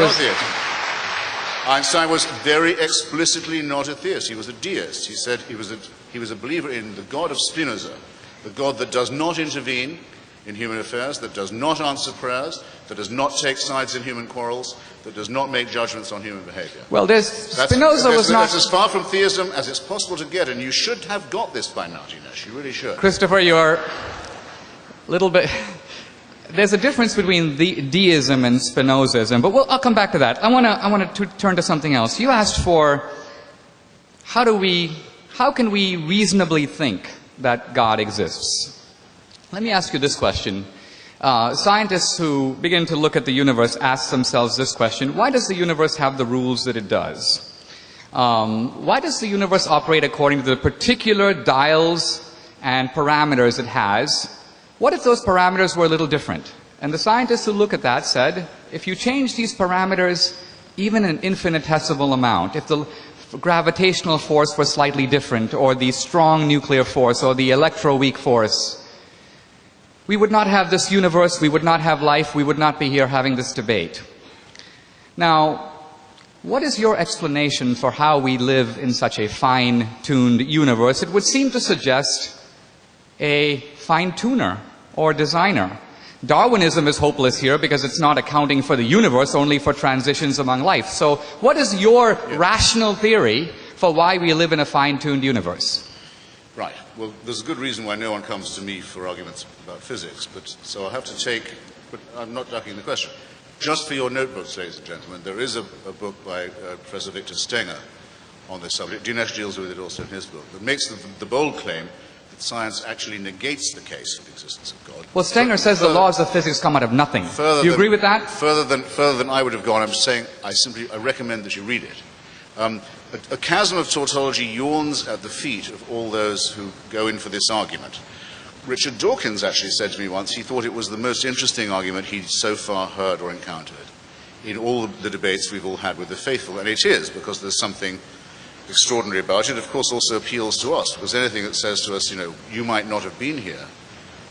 was very explicitly not a theist. He was a deist. He said he was a believer in the God of Spinoza, the God that does not intervene in human affairs, that does not answer prayers, that does not take sides in human quarrels, that does not make judgments on human behavior. Well, Spinoza was not... That's as far from theism as it's possible to get, and you should have got this by now, Dinesh. You really should. Christopher, you're a little bit... There's a difference between deism and Spinozism, but I'll come back to that. I want to turn to something else. You asked for how can we reasonably think that God exists? Let me ask you this question. Scientists who begin to look at the universe ask themselves this question: why does the universe have the rules that it does? Why does the universe operate according to the particular dials and parameters it has? What if those parameters were a little different? And the scientists who look at that said, if you change these parameters even an infinitesimal amount, if the gravitational force were slightly different, or the strong nuclear force, or the electroweak force, we would not have this universe, we would not have life, we would not be here having this debate. Now, what is your explanation for how we live in such a fine-tuned universe? It would seem to suggest a fine-tuner or designer. Darwinism is hopeless here because it's not accounting for the universe, only for transitions among life. So what is your rational theory for why we live in a fine-tuned universe? Right. Well, there's a good reason why no one comes to me for arguments about physics, so I'll have to take, but I'm not ducking the question. Just for your notebooks, ladies and gentlemen, there is a book by Professor Victor Stenger on this subject. Dinesh deals with it also in his book, that makes the bold claim that science actually negates the case for the existence of God. Well, Stenger says the laws of physics come out of nothing. Do you agree with that? Further than I would have gone, I'm saying I recommend that you read it. A chasm of tautology yawns at the feet of all those who go in for this argument. Richard Dawkins actually said to me once he thought it was the most interesting argument he'd so far heard or encountered in all the debates we've all had with the faithful. And it is, because there's something extraordinary about it. Of course, also appeals to us, because anything that says to us, you might not have been here,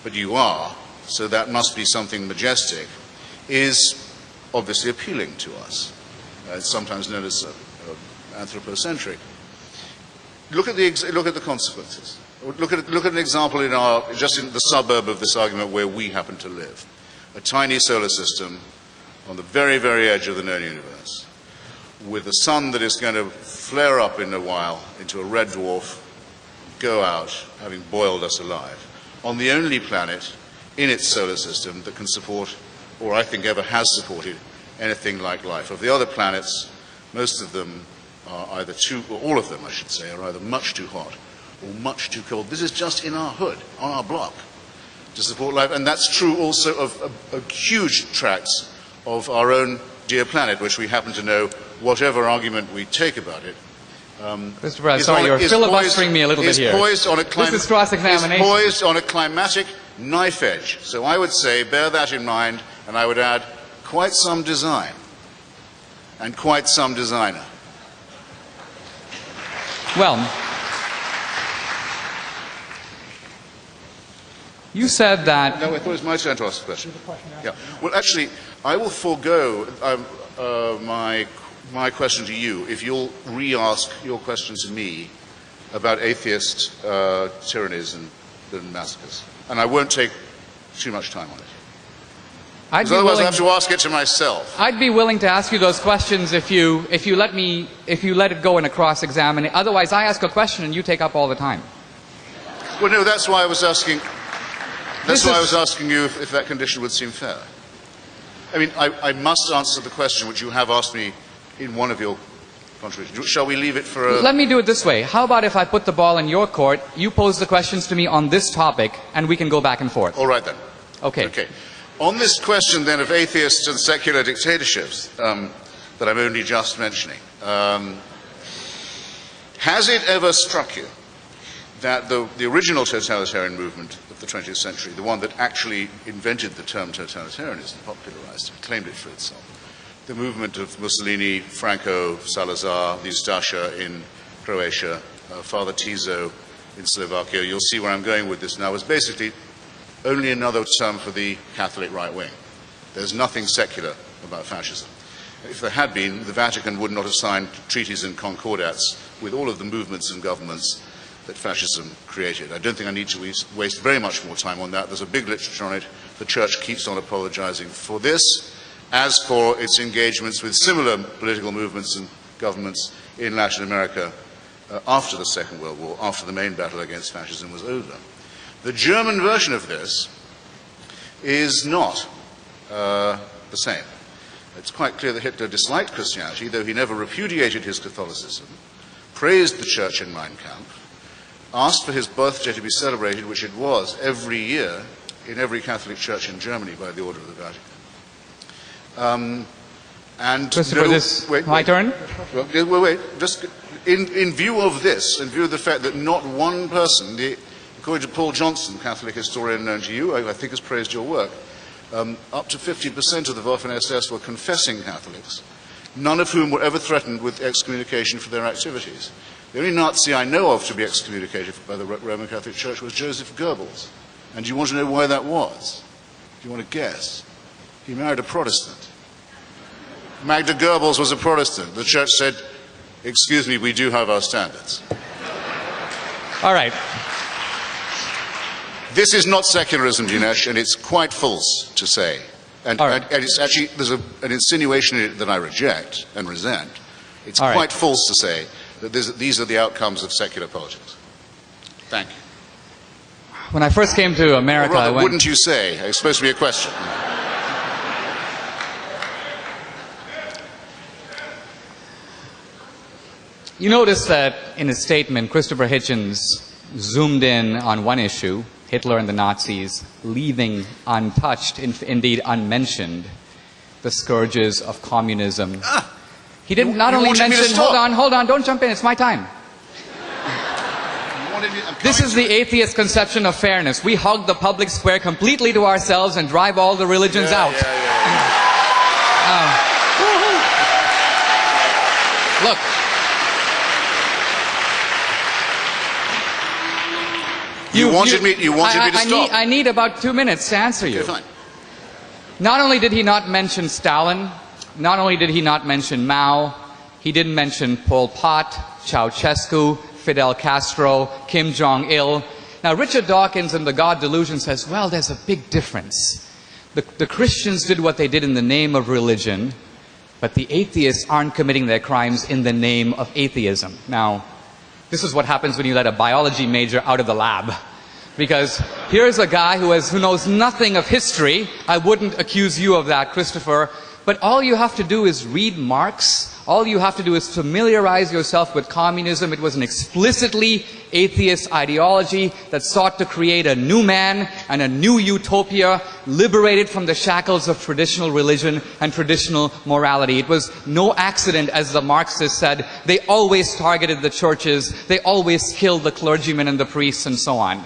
but you are, so that must be something majestic, is obviously appealing to us. It's sometimes known as anthropocentric. Look at the consequences. Look at an example just in the suburb of this argument where we happen to live. A tiny solar system on the very, very edge of the known universe, with a sun that is going to flare up in a while into a red dwarf, go out, having boiled us alive, on the only planet in its solar system that can support, or I think ever has supported, anything like life. Of the other planets, most of them are either or all of them, I should say, are either much too hot or much too cold. This is just in our hood, on our block, to support life. And that's true also of huge tracts of our own dear planet, which we happen to know, whatever argument we take about it. Christopher, I'm sorry, you're filibustering me a little bit here. This is cross-examination. It's poised on a climatic knife edge. So I would say, bear that in mind, and I would add, quite some design, and quite some designer. Well, you said that... No, I thought it was my turn to ask the question. Yeah. Well, actually, I will forego my question to you if you'll re-ask your question to me about atheist tyrannies and massacres. And I won't take too much time on it. Otherwise I have to ask it to myself. I'd be willing to ask you those questions if you let it go in a cross-examination. Otherwise, I ask a question and you take up all the time. Well, no, that's why I was asking. That's why I was asking you if that condition would seem fair. I mean, I must answer the question which you have asked me in one of your contributions. Shall we leave it for a... Let me do it this way. How about if I put the ball in your court, you pose the questions to me on this topic, and we can go back and forth? All right, then. Okay. Okay. On this question, then, of atheists and secular dictatorships that I'm only just mentioning, has it ever struck you that the original totalitarian movement of the 20th century, the one that actually invented the term totalitarianism, popularized it, claimed it for itself, the movement of Mussolini, Franco, Salazar, the Ustasha in Croatia, Father Tiso in Slovakia, you'll see where I'm going with this now, was basically only another term for the Catholic right wing. There's nothing secular about fascism. If there had been, the Vatican would not have signed treaties and concordats with all of the movements and governments that fascism created. I don't think I need to waste very much more time on that. There's a big literature on it. The Church keeps on apologizing for this, as for its engagements with similar political movements and governments in Latin America after the Second World War, after the main battle against fascism was over. The German version of this is not the same. It's quite clear that Hitler disliked Christianity, though he never repudiated his Catholicism, praised the Church in Mein Kampf, asked for his birthday to be celebrated, which it was every year in every Catholic church in Germany by the order of the Vatican. And Christopher, my turn? Well, wait. Just in view of this, in view of the fact that not one person, according to Paul Johnson, Catholic historian known to you, I think has praised your work, up to 50% of the Waffen-SS were confessing Catholics, none of whom were ever threatened with excommunication for their activities. The only Nazi I know of to be excommunicated by the Roman Catholic Church was Joseph Goebbels. And do you want to know why that was? Do you want to guess? He married a Protestant. Magda Goebbels was a Protestant. The Church said, excuse me, we do have our standards. All right. This is not secularism, Dinesh, and it's quite false to say. And it's actually, there's an insinuation in it that I reject and resent. It's quite false to say that these are the outcomes of secular politics. Thank you. When I first came to America, or rather, wouldn't you say? It's supposed to be a question. You notice that in his statement, Christopher Hitchens zoomed in on one issue, Hitler and the Nazis, leaving untouched, indeed unmentioned, the scourges of communism. He didn't not only mention... Hold on, don't jump in, it's my time. This is the atheist conception of fairness. We hug the public square completely to ourselves and drive all the religions out. Look. You wanted me to stop. I need about 2 minutes to answer you. Okay, fine. Not only did he not mention Stalin, not only did he not mention Mao, he didn't mention Pol Pot, Ceausescu, Fidel Castro, Kim Jong-il. Now, Richard Dawkins in The God Delusion says, well, there's a big difference. The Christians did what they did in the name of religion, but the atheists aren't committing their crimes in the name of atheism. Now, this is what happens when you let a biology major out of the lab. Because here's a guy who knows nothing of history. I wouldn't accuse you of that, Christopher. But all you have to do is read Marx. All you have to do is familiarize yourself with communism. It was an explicitly atheist ideology that sought to create a new man and a new utopia, liberated from the shackles of traditional religion and traditional morality. It was no accident, as the Marxists said. They always targeted the churches. They always killed the clergymen and the priests and so on.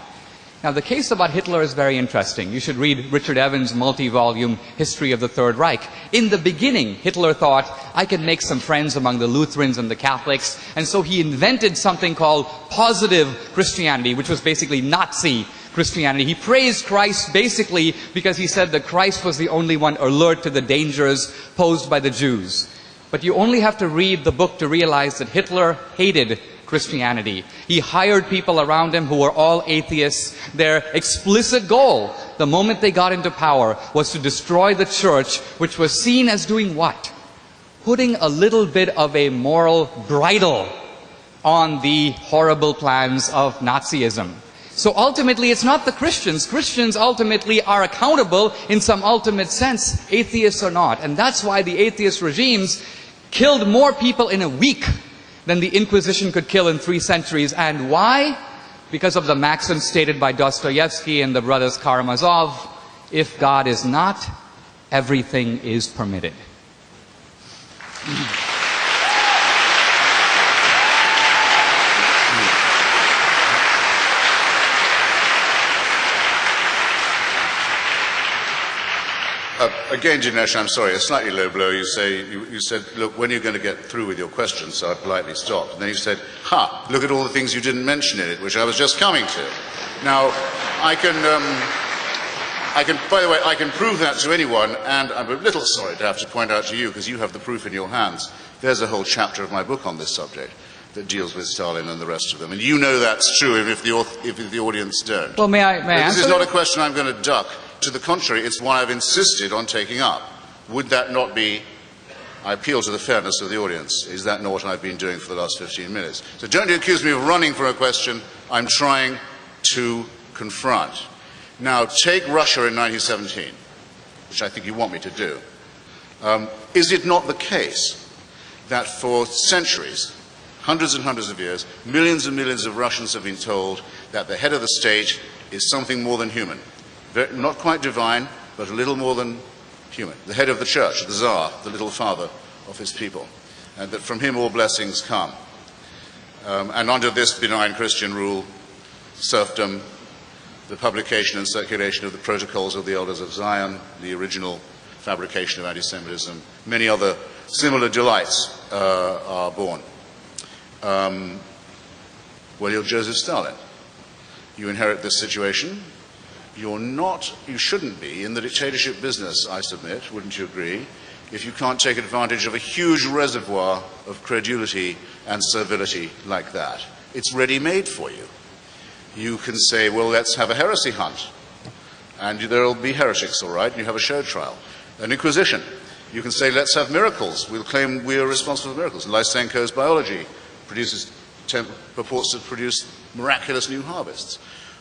Now, the case about Hitler is very interesting. You should read Richard Evans' multi-volume History of the Third Reich. In the beginning, Hitler thought, I can make some friends among the Lutherans and the Catholics, and so he invented something called positive Christianity, which was basically Nazi Christianity. He praised Christ basically because he said that Christ was the only one alert to the dangers posed by the Jews. But you only have to read the book to realize that Hitler hated Christianity. He hired people around him who were all atheists. Their explicit goal, the moment they got into power, was to destroy the church, which was seen as doing what? Putting a little bit of a moral bridle on the horrible plans of Nazism. So ultimately, it's not the Christians. Christians ultimately are accountable in some ultimate sense, atheists or not. And that's why the atheist regimes killed more people in a week than the Inquisition could kill in 3 centuries. And why? Because of the maxim stated by Dostoevsky and the brothers Karamazov, if God is not, everything is permitted. Again, Dinesh, I'm sorry, a slightly low blow. You said, look, when are you going to get through with your questions? So I politely stopped. And then you said, look at all the things you didn't mention in it, which I was just coming to. Now, by the way, I can prove that to anyone, and I'm a little sorry to have to point out to you, because you have the proof in your hands. There's a whole chapter of my book on this subject that deals with Stalin and the rest of them. And you know that's true, even if the audience don't. Well, may I answer? This is not a question I'm going to duck. To the contrary, it's one I've insisted on taking up. Would that not be, I appeal to the fairness of the audience, is that not what I've been doing for the last 15 minutes? So don't accuse me of running from a question I'm trying to confront. Now, take Russia in 1917, which I think you want me to do. Is it not the case that for centuries, hundreds and hundreds of years, millions and millions of Russians have been told that the head of the state is something more than human? Not quite divine, but a little more than human. The head of the church, the Tsar, the little father of his people, and that from him all blessings come. And under this benign Christian rule, serfdom, the publication and circulation of the protocols of the Elders of Zion, the original fabrication of anti-Semitism, many other similar delights are born. Well, you're Joseph Stalin. You inherit this situation. You shouldn't be in the dictatorship business, I submit, wouldn't you agree, if you can't take advantage of a huge reservoir of credulity and servility like that. It's ready-made for you. You can say, well, let's have a heresy hunt, and there'll be heretics, all right, and you have a show trial. An inquisition. You can say, let's have miracles. We'll claim we are responsible for miracles. Lysenko's biology purports to produce miraculous new harvests.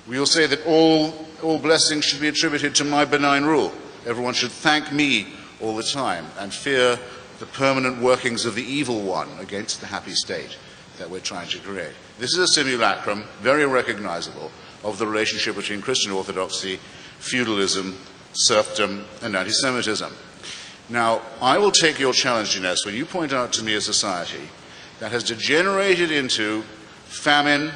We'll say that all blessings should be attributed to my benign rule. Everyone should thank me all the time and fear the permanent workings of the evil one against the happy state that we're trying to create. This is a simulacrum, very recognizable, of the relationship between Christian orthodoxy, feudalism, serfdom, and anti-Semitism. Now, I will take your challenge, Dinesh, when you point out to me a society that has degenerated into famine,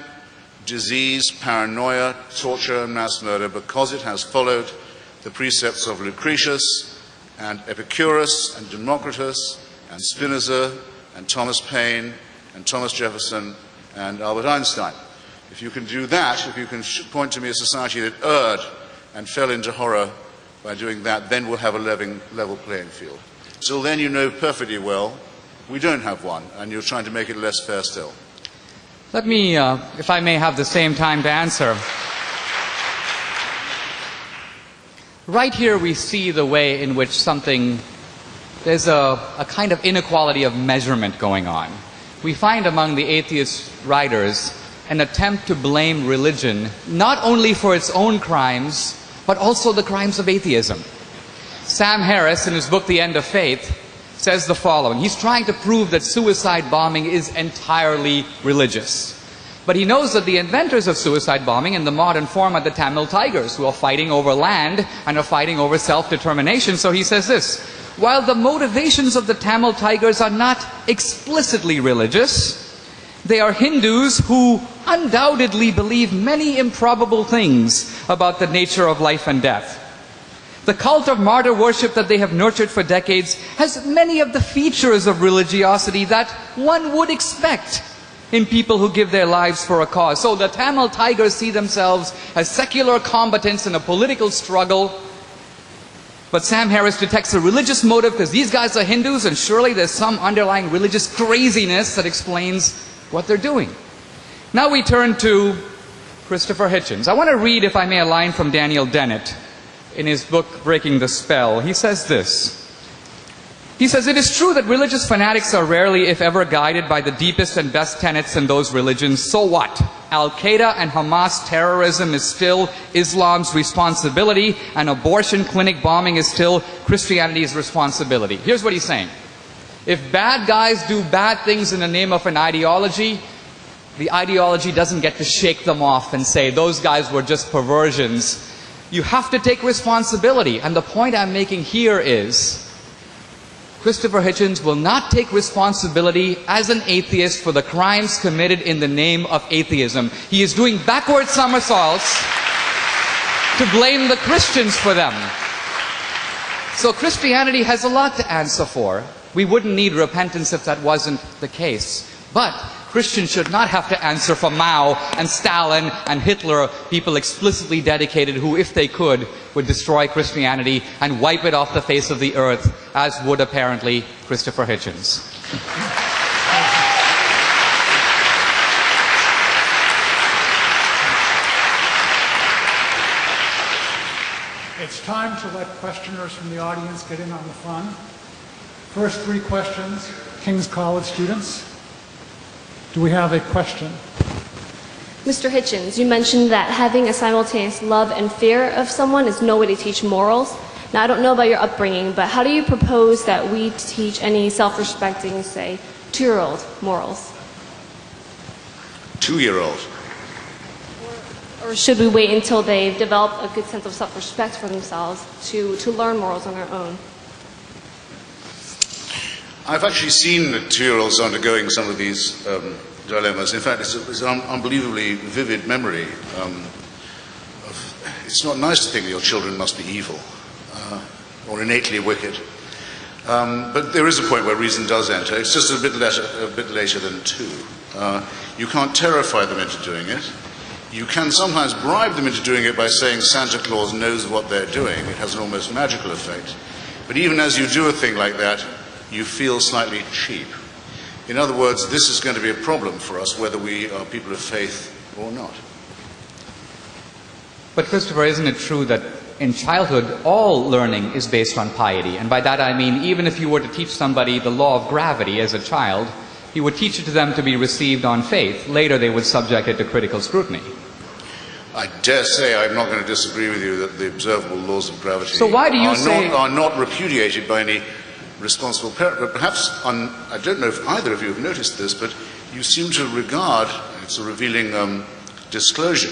disease, paranoia, torture, and mass murder because it has followed the precepts of Lucretius and Epicurus and Democritus and Spinoza and Thomas Paine and Thomas Jefferson and Albert Einstein. If you can do that, if you can point to me a society that erred and fell into horror by doing that, then we'll have a level playing field. Till then, you know perfectly well we don't have one, and you're trying to make it less fair still. Let me, if I may have the same time to answer. Right here we see the way in which there's a kind of inequality of measurement going on. We find among the atheist writers an attempt to blame religion not only for its own crimes, but also the crimes of atheism. Sam Harris, in his book The End of Faith, says the following. He's trying to prove that suicide bombing is entirely religious. But he knows that the inventors of suicide bombing in the modern form are the Tamil Tigers, who are fighting over land and are fighting over self-determination. So he says this: while the motivations of the Tamil Tigers are not explicitly religious, they are Hindus who undoubtedly believe many improbable things about the nature of life and death. The cult of martyr worship that they have nurtured for decades has many of the features of religiosity that one would expect in people who give their lives for a cause. So the Tamil Tigers see themselves as secular combatants in a political struggle. But Sam Harris detects a religious motive because these guys are Hindus, and surely there's some underlying religious craziness that explains what they're doing. Now we turn to Christopher Hitchens. I want to read, if I may, a line from Daniel Dennett in his book, Breaking the Spell. He says this. He says, it is true that religious fanatics are rarely, if ever, guided by the deepest and best tenets in those religions. So what? Al-Qaeda and Hamas terrorism is still Islam's responsibility, and abortion clinic bombing is still Christianity's responsibility. Here's what he's saying. If bad guys do bad things in the name of an ideology, the ideology doesn't get to shake them off and say, those guys were just perversions. You have to take responsibility. And the point I'm making here is, Christopher Hitchens will not take responsibility as an atheist for the crimes committed in the name of atheism. He is doing backward somersaults to blame the Christians for them. So Christianity has a lot to answer for. We wouldn't need repentance if that wasn't the case. But Christians should not have to answer for Mao and Stalin and Hitler, people explicitly dedicated who, if they could, would destroy Christianity and wipe it off the face of the earth, as would apparently Christopher Hitchens. It's time to let questioners from the audience get in on the fun. First three questions, King's College students. Do we have a question? Mr. Hitchens, you mentioned that having a simultaneous love and fear of someone is no way to teach morals. Now, I don't know about your upbringing, but how do you propose that we teach any self-respecting, say, 2-year-old morals? 2-year-old. Or should we wait until they've developed a good sense of self-respect for themselves to learn morals on their own? I've actually seen 2-year-olds undergoing some of these dilemmas. In fact, it's an unbelievably vivid memory. It's not nice to think that your children must be evil or innately wicked. But there is a point where reason does enter. It's just a bit later than 2. You can't terrify them into doing it. You can sometimes bribe them into doing it by saying Santa Claus knows what they're doing. It has an almost magical effect. But even as you do a thing like that, you feel slightly cheap. In other words, this is going to be a problem for us, whether we are people of faith or not. But Christopher, isn't it true that in childhood, all learning is based on piety? And by that I mean, even if you were to teach somebody the law of gravity as a child, you would teach it to them to be received on faith. Later, they would subject it to critical scrutiny. I dare say I'm not going to disagree with you that the observable laws of gravity so why do you are not repudiated by any responsible parent. But perhaps, I don't know if either of you have noticed this, but you seem to regard, it's a revealing disclosure,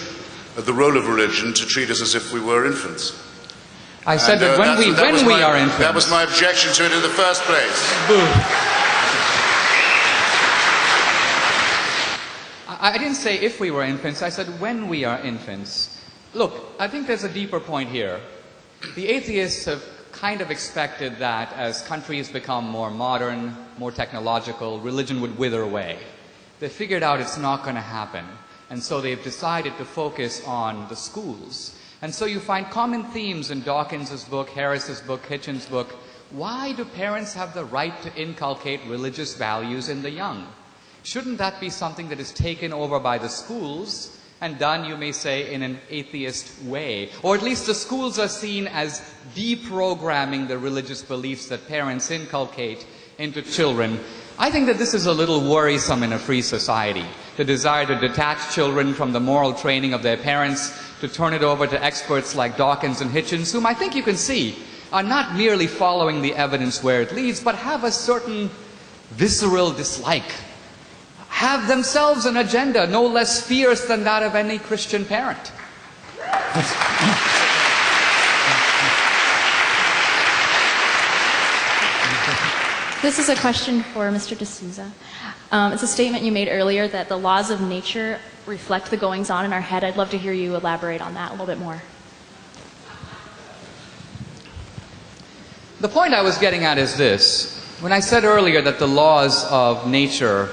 of the role of religion to treat us as if we were infants. I said that when we are infants. That was my objection to it in the first place. Boo. I didn't say if we were infants, I said when we are infants. Look, I think there's a deeper point here. The atheists have kind of expected that as countries become more modern, more technological, religion would wither away. They figured out it's not going to happen. And so they've decided to focus on the schools. And so you find common themes in Dawkins' book, Harris's book, Hitchens' book. Why do parents have the right to inculcate religious values in the young? Shouldn't that be something that is taken over by the schools and done, you may say, in an atheist way? Or at least the schools are seen as deprogramming the religious beliefs that parents inculcate into children. I think that this is a little worrisome in a free society. The desire to detach children from the moral training of their parents, to turn it over to experts like Dawkins and Hitchens, whom I think you can see are not merely following the evidence where it leads, but have a certain visceral dislike. Have themselves an agenda no less fierce than that of any Christian parent. This is a question for Mr. D'Souza. It's a statement you made earlier that the laws of nature reflect the goings-on in our head. I'd love to hear you elaborate on that a little bit more. The point I was getting at is this. When I said earlier that the laws of nature,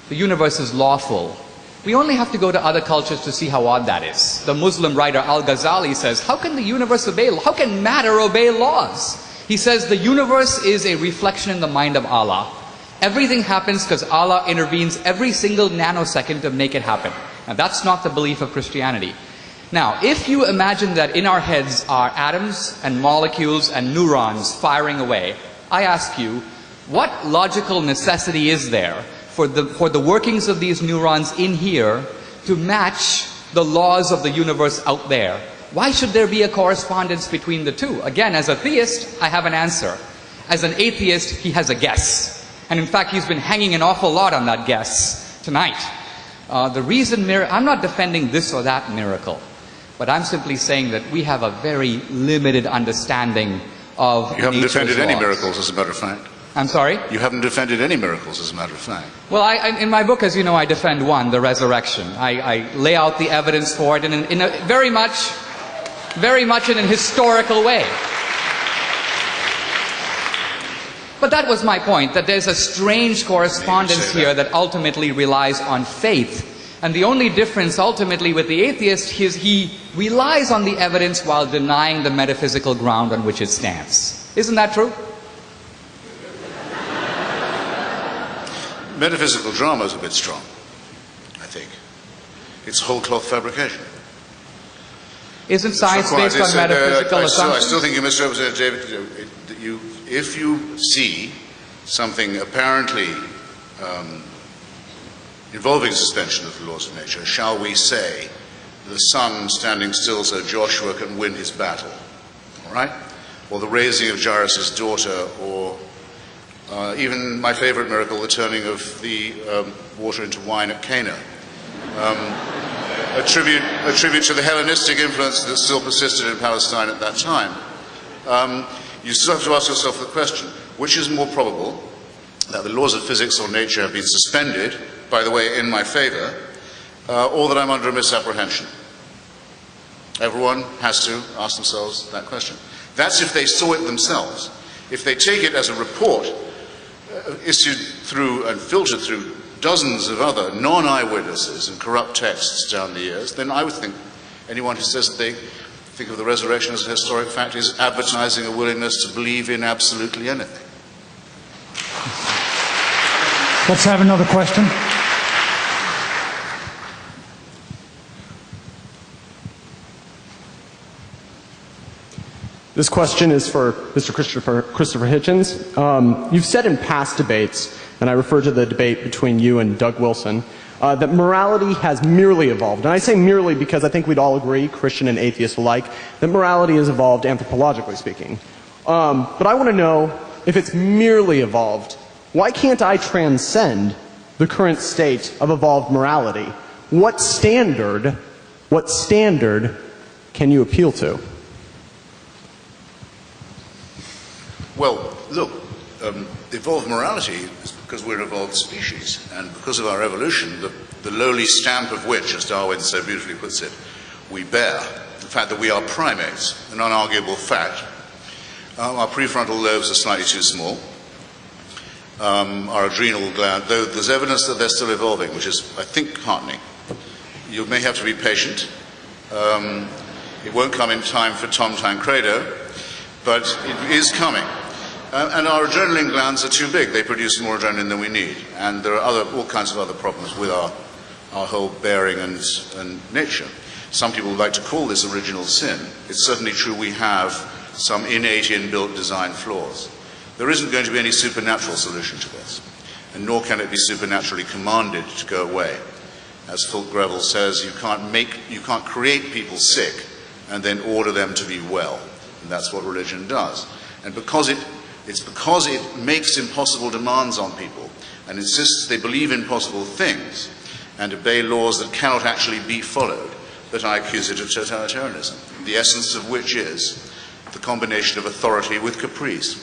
the universe is lawful, we only have to go to other cultures to see how odd that is. The Muslim writer Al-Ghazali says, how can the universe obey law? How can matter obey laws? He says the universe is a reflection in the mind of Allah. Everything happens because Allah intervenes every single nanosecond to make it happen. Now that's not the belief of Christianity. Now, if you imagine that in our heads are atoms and molecules and neurons firing away, I ask you, what logical necessity is there for the workings of these neurons in here to match the laws of the universe out there, why should there be a correspondence between the two? Again, as a theist, I have an answer. As an atheist, he has a guess. And in fact, he's been hanging an awful lot on that guess tonight. The reason I'm not defending this or that miracle, but I'm simply saying that we have a very limited understanding of You haven't nature's defended any laws. miracles, as a matter of fact. I'm sorry? You haven't defended any miracles, as a matter of fact. Well, in my book, as you know, I defend one, the resurrection. I lay out the evidence for it in a very much in a historical way. But that was my point, that there's a strange correspondence here that ultimately relies on faith. And the only difference ultimately with the atheist is he relies on the evidence while denying the metaphysical ground on which it stands. Isn't that true? Metaphysical drama is a bit strong, I think. It's whole cloth fabrication. Isn't science based on metaphysical assumptions? I still think you misrepresented David. If you see something apparently involving suspension of the laws of nature, shall we say, the sun standing still so Joshua can win his battle, all right? Or the raising of Jairus' daughter, or even my favorite miracle, the turning of the water into wine at Cana. A tribute to the Hellenistic influence that still persisted in Palestine at that time. You still have to ask yourself the question, which is more probable, that the laws of physics or nature have been suspended, by the way, in my favor, or that I'm under a misapprehension? Everyone has to ask themselves that question. That's if they saw it themselves. If they take it as a report issued through and filtered through dozens of other non-eyewitnesses and corrupt texts down the years, then I would think anyone who says that they think of the resurrection as a historic fact is advertising a willingness to believe in absolutely anything. Let's have another question. This question is for Mr. Christopher Hitchens. You've said in past debates, and I refer to the debate between you and Doug Wilson, that morality has merely evolved. And I say merely because I think we'd all agree, Christian and atheist alike, that morality has evolved anthropologically speaking. But I want to know, if it's merely evolved, why can't I transcend the current state of evolved morality? What standard can you appeal to? Well, look, evolved morality is because we're an evolved species, and because of our evolution, the lowly stamp of which, as Darwin so beautifully puts it, we bear, the fact that we are primates, an unarguable fact. Our prefrontal lobes are slightly too small. Our adrenal gland, though there's evidence that they're still evolving, which is, I think, heartening. You may have to be patient. It won't come in time for Tom Tancredo, but it is coming. And our adrenaline glands are too big. They produce more adrenaline than we need. And there are all kinds of other problems with our whole bearing and nature. Some people would like to call this original sin. It's certainly true we have some innate inbuilt design flaws. There isn't going to be any supernatural solution to this, and nor can it be supernaturally commanded to go away. As Fulk Greville says, you can't create people sick and then order them to be well. And that's what religion does. And it's because it makes impossible demands on people and insists they believe in possible things and obey laws that cannot actually be followed that I accuse it of totalitarianism, the essence of which is the combination of authority with caprice.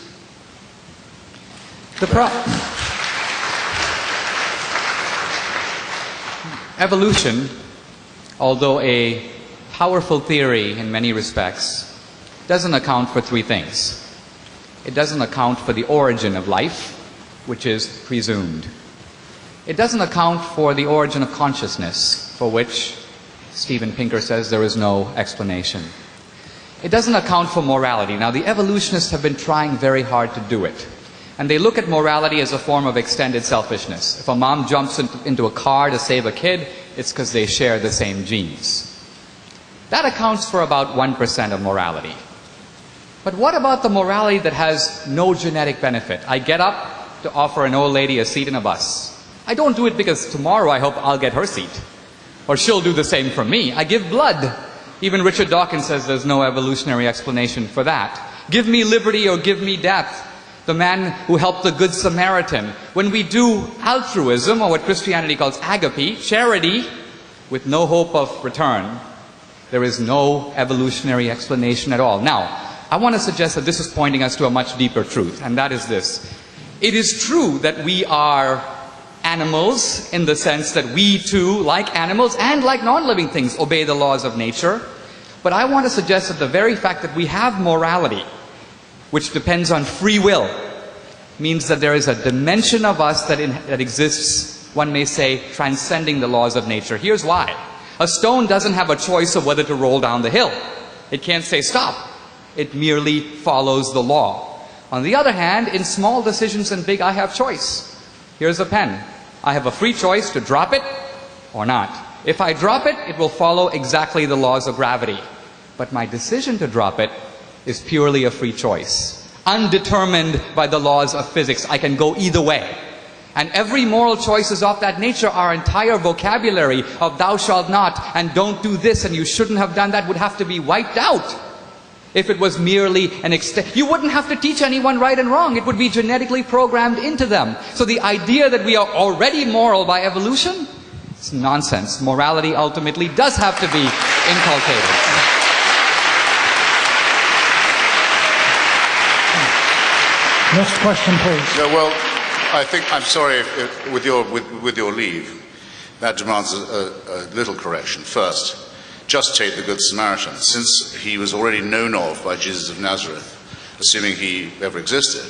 Evolution, although a powerful theory in many respects, doesn't account for three things. It doesn't account for the origin of life, which is presumed. It doesn't account for the origin of consciousness, for which Steven Pinker says there is no explanation. It doesn't account for morality. Now, the evolutionists have been trying very hard to do it. And they look at morality as a form of extended selfishness. If a mom jumps into a car to save a kid, it's because they share the same genes. That accounts for about 1% of morality. But what about the morality that has no genetic benefit? I get up to offer an old lady a seat in a bus. I don't do it because tomorrow I hope I'll get her seat. Or she'll do the same for me. I give blood. Even Richard Dawkins says there's no evolutionary explanation for that. Give me liberty or give me death. The man who helped the Good Samaritan. When we do altruism, or what Christianity calls agape, charity, with no hope of return, there is no evolutionary explanation at all. Now, I want to suggest that this is pointing us to a much deeper truth, and that is this. It is true that we are animals in the sense that we too, like animals and like non-living things, obey the laws of nature. But I want to suggest that the very fact that we have morality, which depends on free will, means that there is a dimension of us that exists, one may say, transcending the laws of nature. Here's why. A stone doesn't have a choice of whether to roll down the hill. It can't say stop. It merely follows the law. On the other hand, in small decisions and big, I have choice. Here's a pen. I have a free choice to drop it or not. If I drop it, it will follow exactly the laws of gravity. But my decision to drop it is purely a free choice, undetermined by the laws of physics. I can go either way. And every moral choice is of that nature. Our entire vocabulary of thou shalt not and don't do this and you shouldn't have done that would have to be wiped out if it was merely an you wouldn't have to teach anyone right and wrong. It would be genetically programmed into them. So the idea that we are already moral by evolution, it's nonsense. Morality ultimately does have to be inculcated. Next question, please. Yeah, well, I think, I'm sorry, if, with your leave, that demands a little correction. First, just take the Good Samaritan. Since he was already known of by Jesus of Nazareth, assuming he ever existed,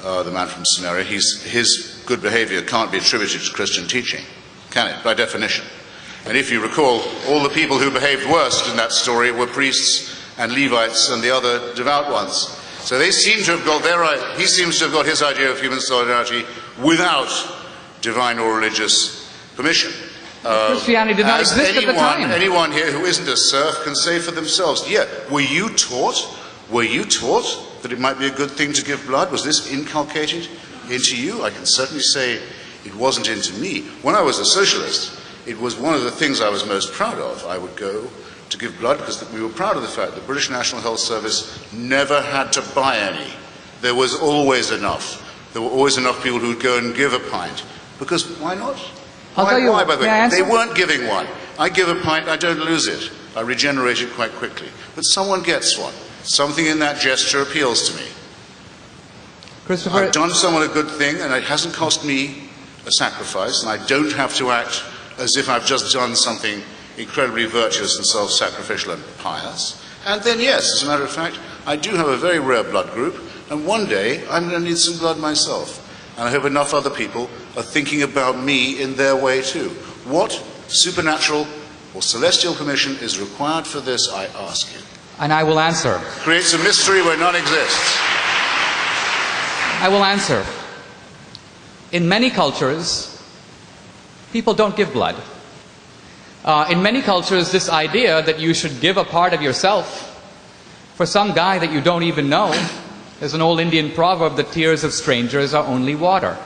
the man from Samaria, his good behavior can't be attributed to Christian teaching, can it, by definition? And if you recall, all the people who behaved worst in that story were priests and Levites and the other devout ones. So they seem to have got he seems to have got his idea of human solidarity without divine or religious permission. Christianity did not exist at the time. Anyone here who isn't a serf can say for themselves, yeah, were you taught that it might be a good thing to give blood? Was this inculcated into you? I can certainly say it wasn't into me. When I was a socialist, it was one of the things I was most proud of. I would go to give blood because we were proud of the fact that the British National Health Service never had to buy any. There was always enough. There were always enough people who would go and give a pint. Because why not? Why, by the way? They weren't giving one. I give a pint, I don't lose it. I regenerate it quite quickly. But someone gets one. Something in that gesture appeals to me. Christopher, I've done someone a good thing, and it hasn't cost me a sacrifice, and I don't have to act as if I've just done something incredibly virtuous and self-sacrificial and pious. And then, yes, as a matter of fact, I do have a very rare blood group, and one day I'm going to need some blood myself. And I hope enough other people are thinking about me in their way too. What supernatural or celestial permission is required for this, I ask you? And I will answer. Creates a mystery where none exists. I will answer. In many cultures, people don't give blood. In many cultures, this idea that you should give a part of yourself for some guy that you don't even know, there's an old Indian proverb, the tears of strangers are only water.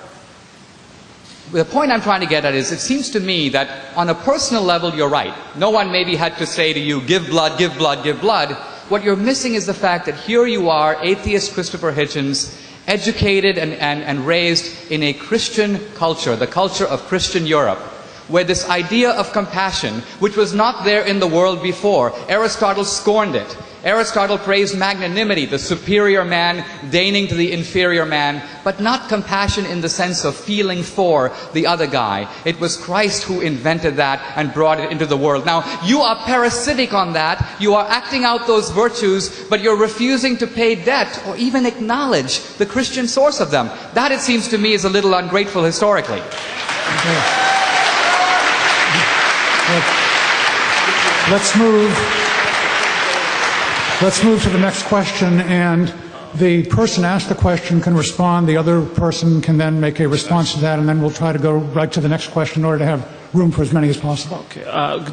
The point I'm trying to get at is, it seems to me that on a personal level, you're right. No one maybe had to say to you, give blood, give blood, give blood. What you're missing is the fact that here you are, atheist Christopher Hitchens, educated and raised in a Christian culture, the culture of Christian Europe, where this idea of compassion, which was not there in the world before, Aristotle scorned it. Aristotle praised magnanimity, the superior man deigning to the inferior man, but not compassion in the sense of feeling for the other guy. It was Christ who invented that and brought it into the world. Now, you are parasitic on that. You are acting out those virtues, but you're refusing to pay debt or even acknowledge the Christian source of them. That, it seems to me, is a little ungrateful historically. Let's move to the next question, and the person asked the question can respond. The other person can then make a response to that, and then we'll try to go right to the next question in order to have room for as many as possible. Okay.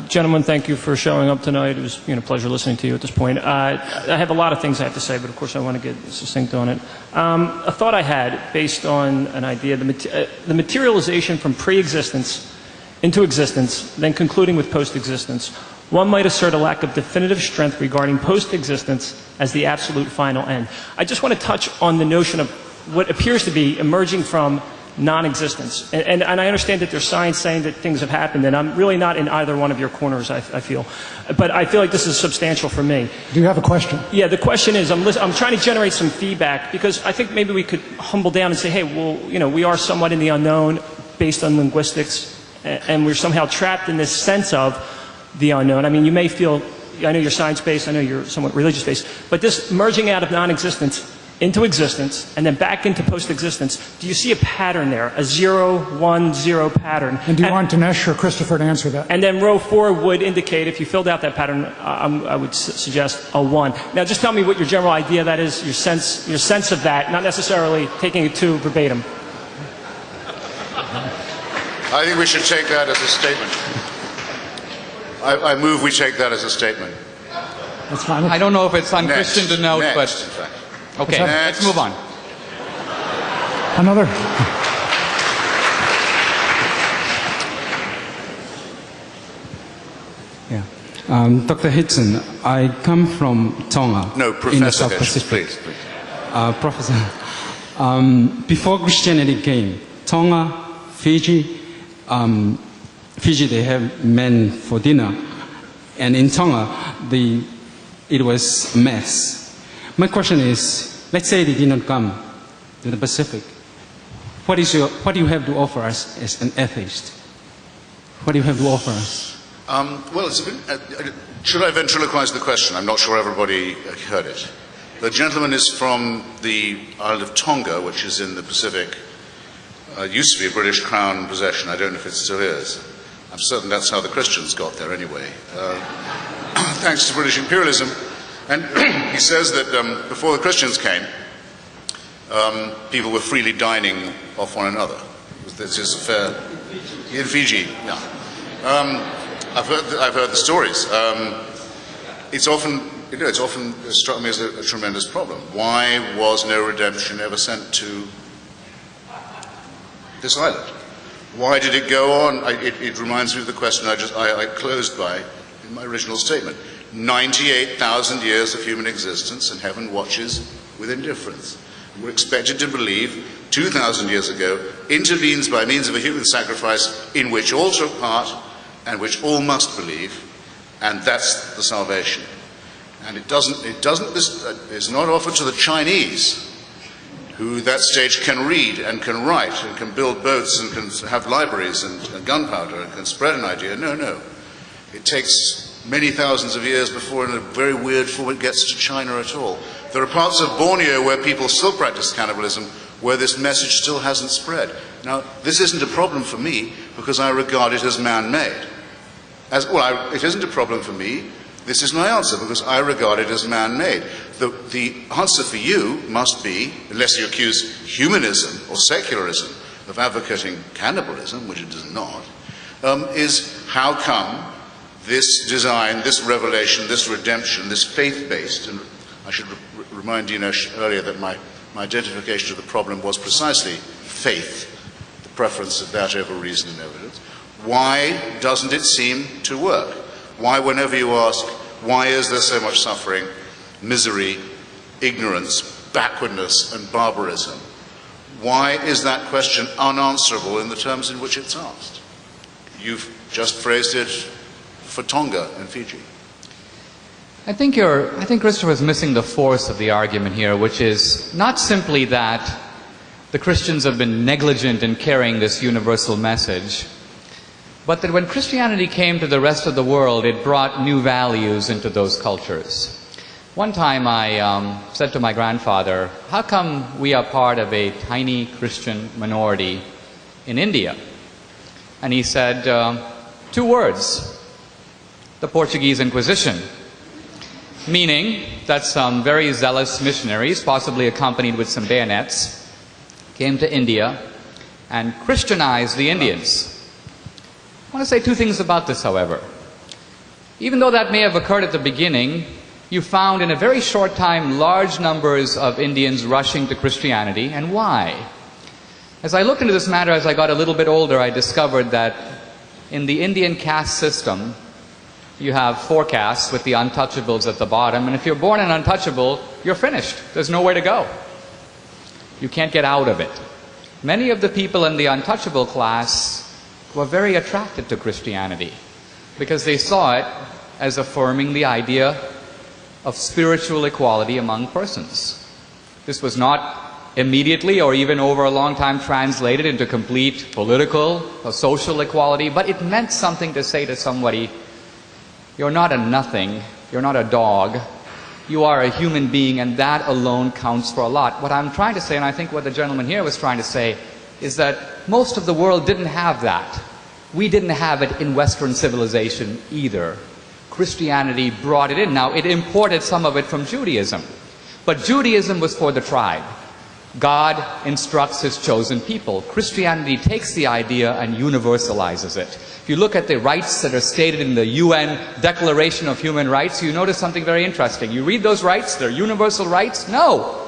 Gentlemen, thank you for showing up tonight. It was a pleasure listening to you at this point. I have a lot of things I have to say, but of course I want to get succinct on it. A thought I had based on an idea, the materialization from pre-existence into existence, then concluding with post-existence, one might assert a lack of definitive strength regarding post-existence as the absolute final end. I just want to touch on the notion of what appears to be emerging from non-existence. And I understand that there's science saying that things have happened, and I'm really not in either one of your corners, I feel. But I feel like this is substantial for me. Do you have a question? Yeah, the question is, I'm trying to generate some feedback, because I think maybe we could humble down and say, hey, well, you know, we are somewhat in the unknown based on linguistics, and we're somehow trapped in this sense of the unknown. I mean, you may feel, I know you're science-based, I know you're somewhat religious-based, but this merging out of non-existence into existence, and then back into post-existence, do you see a pattern there, a 0, 1, 0 pattern? And do you want Dinesh or Christopher to answer that? And then row 4 would indicate, if you filled out that pattern, I would suggest a 1. Now just tell me what your general idea of that is, your sense of that, not necessarily taking it to verbatim. I think we should take that as a statement. I move we take that as a statement. That's fine. I don't know if it's unchristian Next. to note, Next, but in fact. okay, Next. let's move on. Another? Yeah. Dr. Hitchens, I come from Tonga. No, in the Professor South Hitchens, Pacific. please. Professor, before Christianity came, Tonga, Fiji, they have men for dinner. And in Tonga, it was a mess. My question is, let's say they did not come to the Pacific. What do you have to offer us as an atheist? What do you have to offer us? Well, should I ventriloquize the question? I'm not sure everybody heard it. The gentleman is from the island of Tonga, which is in the Pacific. It used to be a British Crown possession. I don't know if it still is. I'm certain that's how the Christians got there anyway, thanks to British imperialism. And he says that before the Christians came, people were freely dining off one another. This is a fair... In Fiji, yeah. I've heard the stories. It's often struck me as a tremendous problem. Why was no redemption ever sent to this island? Why did it go on? It reminds me of the question I closed by in my original statement. 98,000 years of human existence, and heaven watches with indifference. We're expected to believe 2,000 years ago intervenes by means of a human sacrifice in which all took part and which all must believe, and that's the salvation. And it's not offered to the Chinese, who at that stage can read and can write and can build boats and can have libraries and gunpowder and can spread an idea. No. It takes many thousands of years before, in a very weird form, it gets to China at all. There are parts of Borneo where people still practice cannibalism, where this message still hasn't spread. Now, this isn't a problem for me because I regard it as man-made. It isn't a problem for me. This is my answer because I regard it as man-made. The answer for you must be, unless you accuse humanism or secularism of advocating cannibalism, which it does not, is how come this design, this revelation, this redemption, this faith-based, and I should remind Dinesh earlier that my identification of the problem was precisely faith, the preference of that over reason and evidence. Why doesn't it seem to work? Why, whenever you ask, why is there so much suffering, misery, ignorance, backwardness, and barbarism? Why is that question unanswerable in the terms in which it's asked? You've just phrased it for Tonga and Fiji. I think Christopher is missing the force of the argument here, which is not simply that the Christians have been negligent in carrying this universal message, but that when Christianity came to the rest of the world, it brought new values into those cultures. One time I said to my grandfather, how come we are part of a tiny Christian minority in India? And he said, 2 words, the Portuguese Inquisition. Meaning that some very zealous missionaries, possibly accompanied with some bayonets, came to India and Christianized the Indians. I want to say 2 things about this, however. Even though that may have occurred at the beginning, you found in a very short time large numbers of Indians rushing to Christianity. And why? As I looked into this matter as I got a little bit older, I discovered that In the Indian caste system, you have 4 castes with the untouchables at the bottom, and if you're born an untouchable, you're finished. There's nowhere to go. You can't get out of it. Many of the people in the untouchable class were very attracted to Christianity because they saw it as affirming the idea of spiritual equality among persons. This was not immediately or even over a long time translated into complete political or social equality, but it meant something to say to somebody, you're not a nothing, you're not a dog, you are a human being, and that alone counts for a lot. What I'm trying to say, and I think what the gentleman here was trying to say, is that most of the world didn't have that. We didn't have it in Western civilization either. Christianity brought it in. Now, it imported some of it from Judaism, but Judaism was for the tribe. God instructs His chosen people. Christianity takes the idea and universalizes it. If you look at the rights that are stated in the UN Declaration of Human Rights, you notice something very interesting. You read those rights, they're universal rights? No.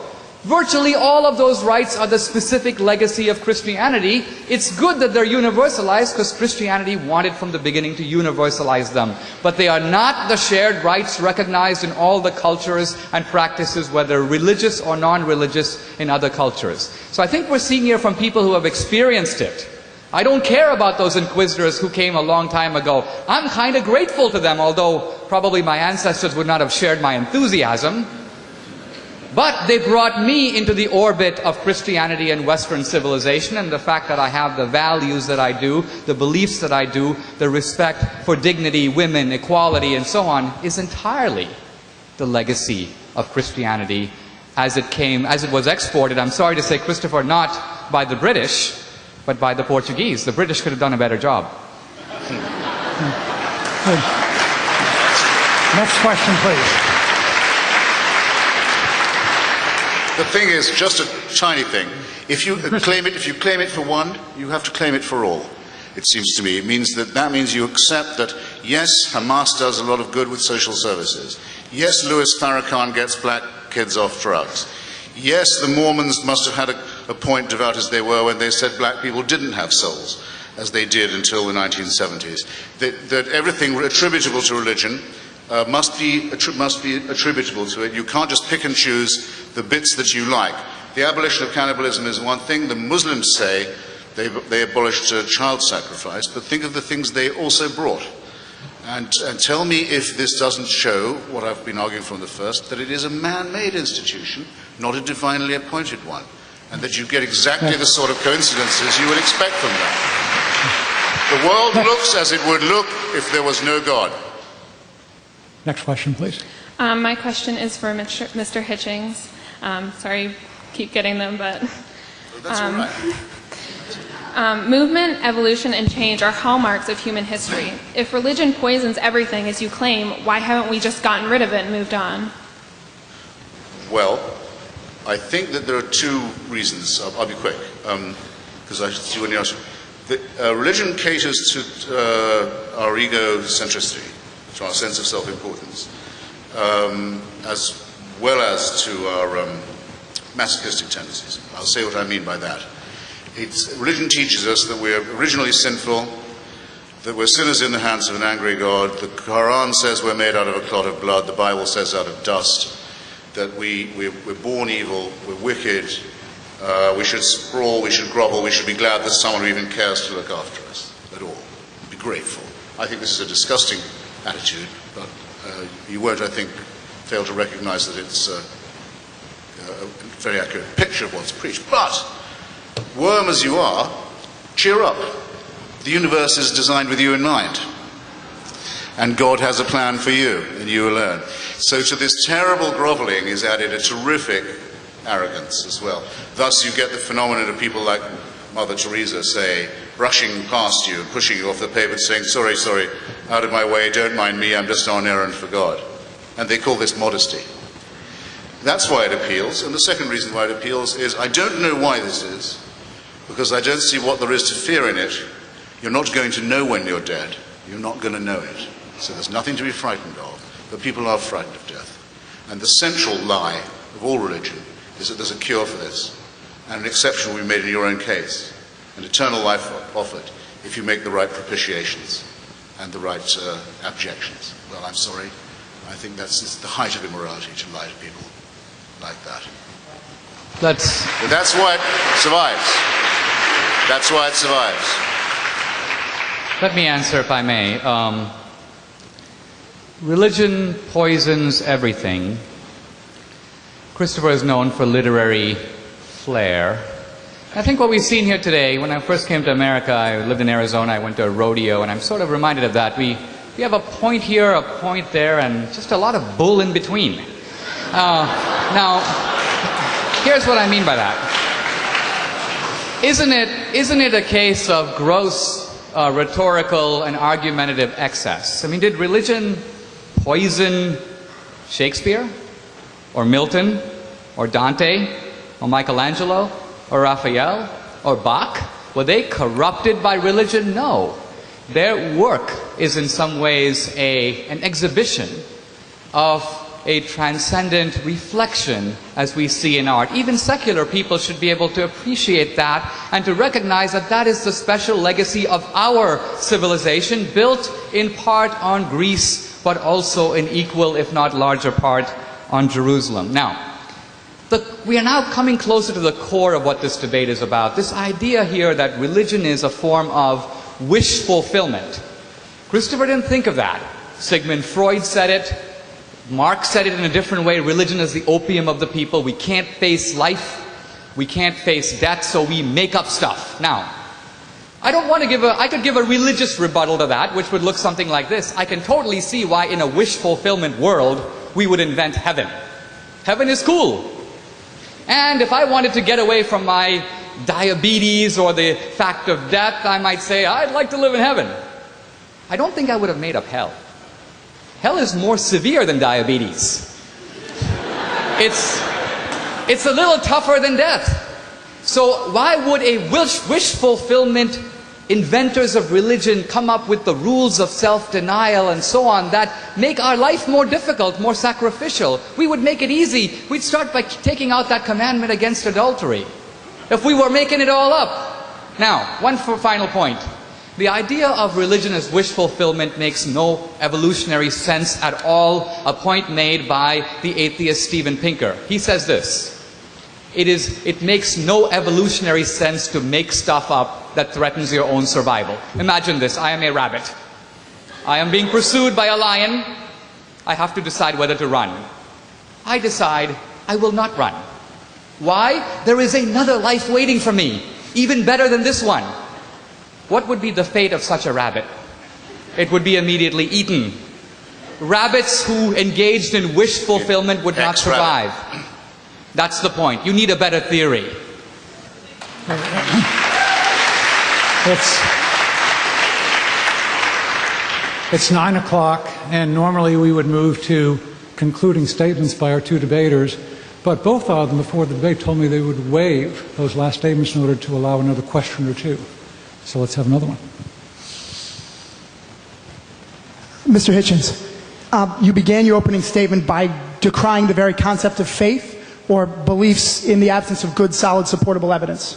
Virtually all of those rights are the specific legacy of Christianity. It's good that they're universalized because Christianity wanted from the beginning to universalize them. But they are not the shared rights recognized in all the cultures and practices, whether religious or non-religious, in other cultures. So I think we're seeing here from people who have experienced it. I don't care about those inquisitors who came a long time ago. I'm kind of grateful to them, although probably my ancestors would not have shared my enthusiasm. But they brought me into the orbit of Christianity and Western civilization, and the fact that I have the values that I do, the beliefs that I do, the respect for dignity, women, equality, and so on, is entirely the legacy of Christianity as it was exported, I'm sorry to say, Christopher, not by the British, but by the Portuguese. The British could have done a better job. Next question, please. The thing is, just a tiny thing. If you claim it for one, you have to claim it for all. It seems to me. It means that means you accept that, yes, Hamas does a lot of good with social services. Yes, Louis Farrakhan gets black kids off drugs. Yes, the Mormons must have had a point, devout as they were, when they said black people didn't have souls, as they did until the 1970s. That everything attributable to religion must be attributable to it. You can't just pick and choose the bits that you like. The abolition of cannibalism is one thing. The Muslims say they abolished child sacrifice, but think of the things they also brought. And tell me if this doesn't show, what I've been arguing from the first, that it is a man-made institution, not a divinely appointed one, and that you get exactly the sort of coincidences you would expect from that. The world looks as it would look if there was no God. Next question, please. My question is for Mr. Hitchens. Sorry, keep getting them, but... That's all right. Movement, evolution, and change are hallmarks of human history. If religion poisons everything, as you claim, why haven't we just gotten rid of it and moved on? Well, I think that there are two reasons. I'll be quick, because I see when you ask. Religion caters to our egocentricity, to our sense of self-importance, as well as to our masochistic tendencies. I'll say what I mean by that. Religion teaches us that we're originally sinful, that we're sinners in the hands of an angry God. The Quran says we're made out of a clot of blood. The Bible says out of dust, that we're born evil, we're wicked, we should sprawl, we should grovel, we should be glad that someone who even cares to look after us at all. Be grateful. I think this is a disgusting attitude, but you won't, I think, fail to recognize that it's a very accurate picture of what's preached. But, worm as you are, cheer up. The universe is designed with you in mind. And God has a plan for you, and you alone. So to this terrible groveling is added a terrific arrogance as well. Thus you get the phenomenon of people like Mother Teresa, say, brushing past you, pushing you off the pavement, saying, sorry, out of my way, don't mind me, I'm just on errand for God. And they call this modesty. That's why it appeals. And the second reason why it appeals is, I don't know why this is, because I don't see what there is to fear in it. You're not going to know when you're dead. You're not going to know it. So there's nothing to be frightened of. But people are frightened of death. And the central lie of all religion is that there's a cure for this. And an exception will be made in your own case. An eternal life offered. if you make the right propitiations and the right abjections. Well, I'm sorry. I think it's the height of immorality to lie to people like that. But that's why it survives. That's why it survives. Let me answer, if I may. Religion poisons everything. Christopher is known for literary flair. I think what we've seen here today, when I first came to America, I lived in Arizona, I went to a rodeo, and I'm sort of reminded of that. We have a point here, a point there, and just a lot of bull in between. Now, here's what I mean by that. Isn't it a case of gross rhetorical and argumentative excess? I mean, did religion poison Shakespeare, or Milton, or Dante, or Michelangelo, or Raphael, or Bach? Were they corrupted by religion? No. Their work is in some ways an exhibition of a transcendent reflection as we see in art. Even secular people should be able to appreciate that and to recognize that that is the special legacy of our civilization, built in part on Greece, but also in equal, if not larger part, on Jerusalem. Now, we are now coming closer to the core of what this debate is about. This idea here that religion is a form of wish fulfillment. Christopher didn't think of that. Sigmund Freud said it. Marx said it in a different way. Religion is the opium of the people. We can't face life. We can't face death, so we make up stuff. Now, I could give a religious rebuttal to that, which would look something like this. I can totally see why in a wish fulfillment world we would invent heaven. Heaven is cool. And if I wanted to get away from my diabetes or the fact of death, I might say, I'd like to live in heaven. I don't think I would have made up hell. Hell is more severe than diabetes. It's a little tougher than death. So why would a wish fulfillment inventors of religion come up with the rules of self-denial and so on that make our life more difficult, more sacrificial? We would make it easy. We'd start by taking out that commandment against adultery, if we were making it all up. Now, one final point. The idea of religion as wish fulfillment makes no evolutionary sense at all, a point made by the atheist Steven Pinker. He says this: it makes no evolutionary sense to make stuff up that threatens your own survival. Imagine this: I am a rabbit. I am being pursued by a lion. I have to decide whether to run. I decide I will not run. Why? There is another life waiting for me, even better than this one. What would be the fate of such a rabbit? It would be immediately eaten. Rabbits who engaged in wish fulfillment would not survive. That's the point. You need a better theory. It's 9 o'clock, and normally we would move to concluding statements by our two debaters, but both of them before the debate told me they would waive those last statements in order to allow another question or two. So let's have another one. Mr. Hitchens, you began your opening statement by decrying the very concept of faith or beliefs in the absence of good, solid, supportable evidence.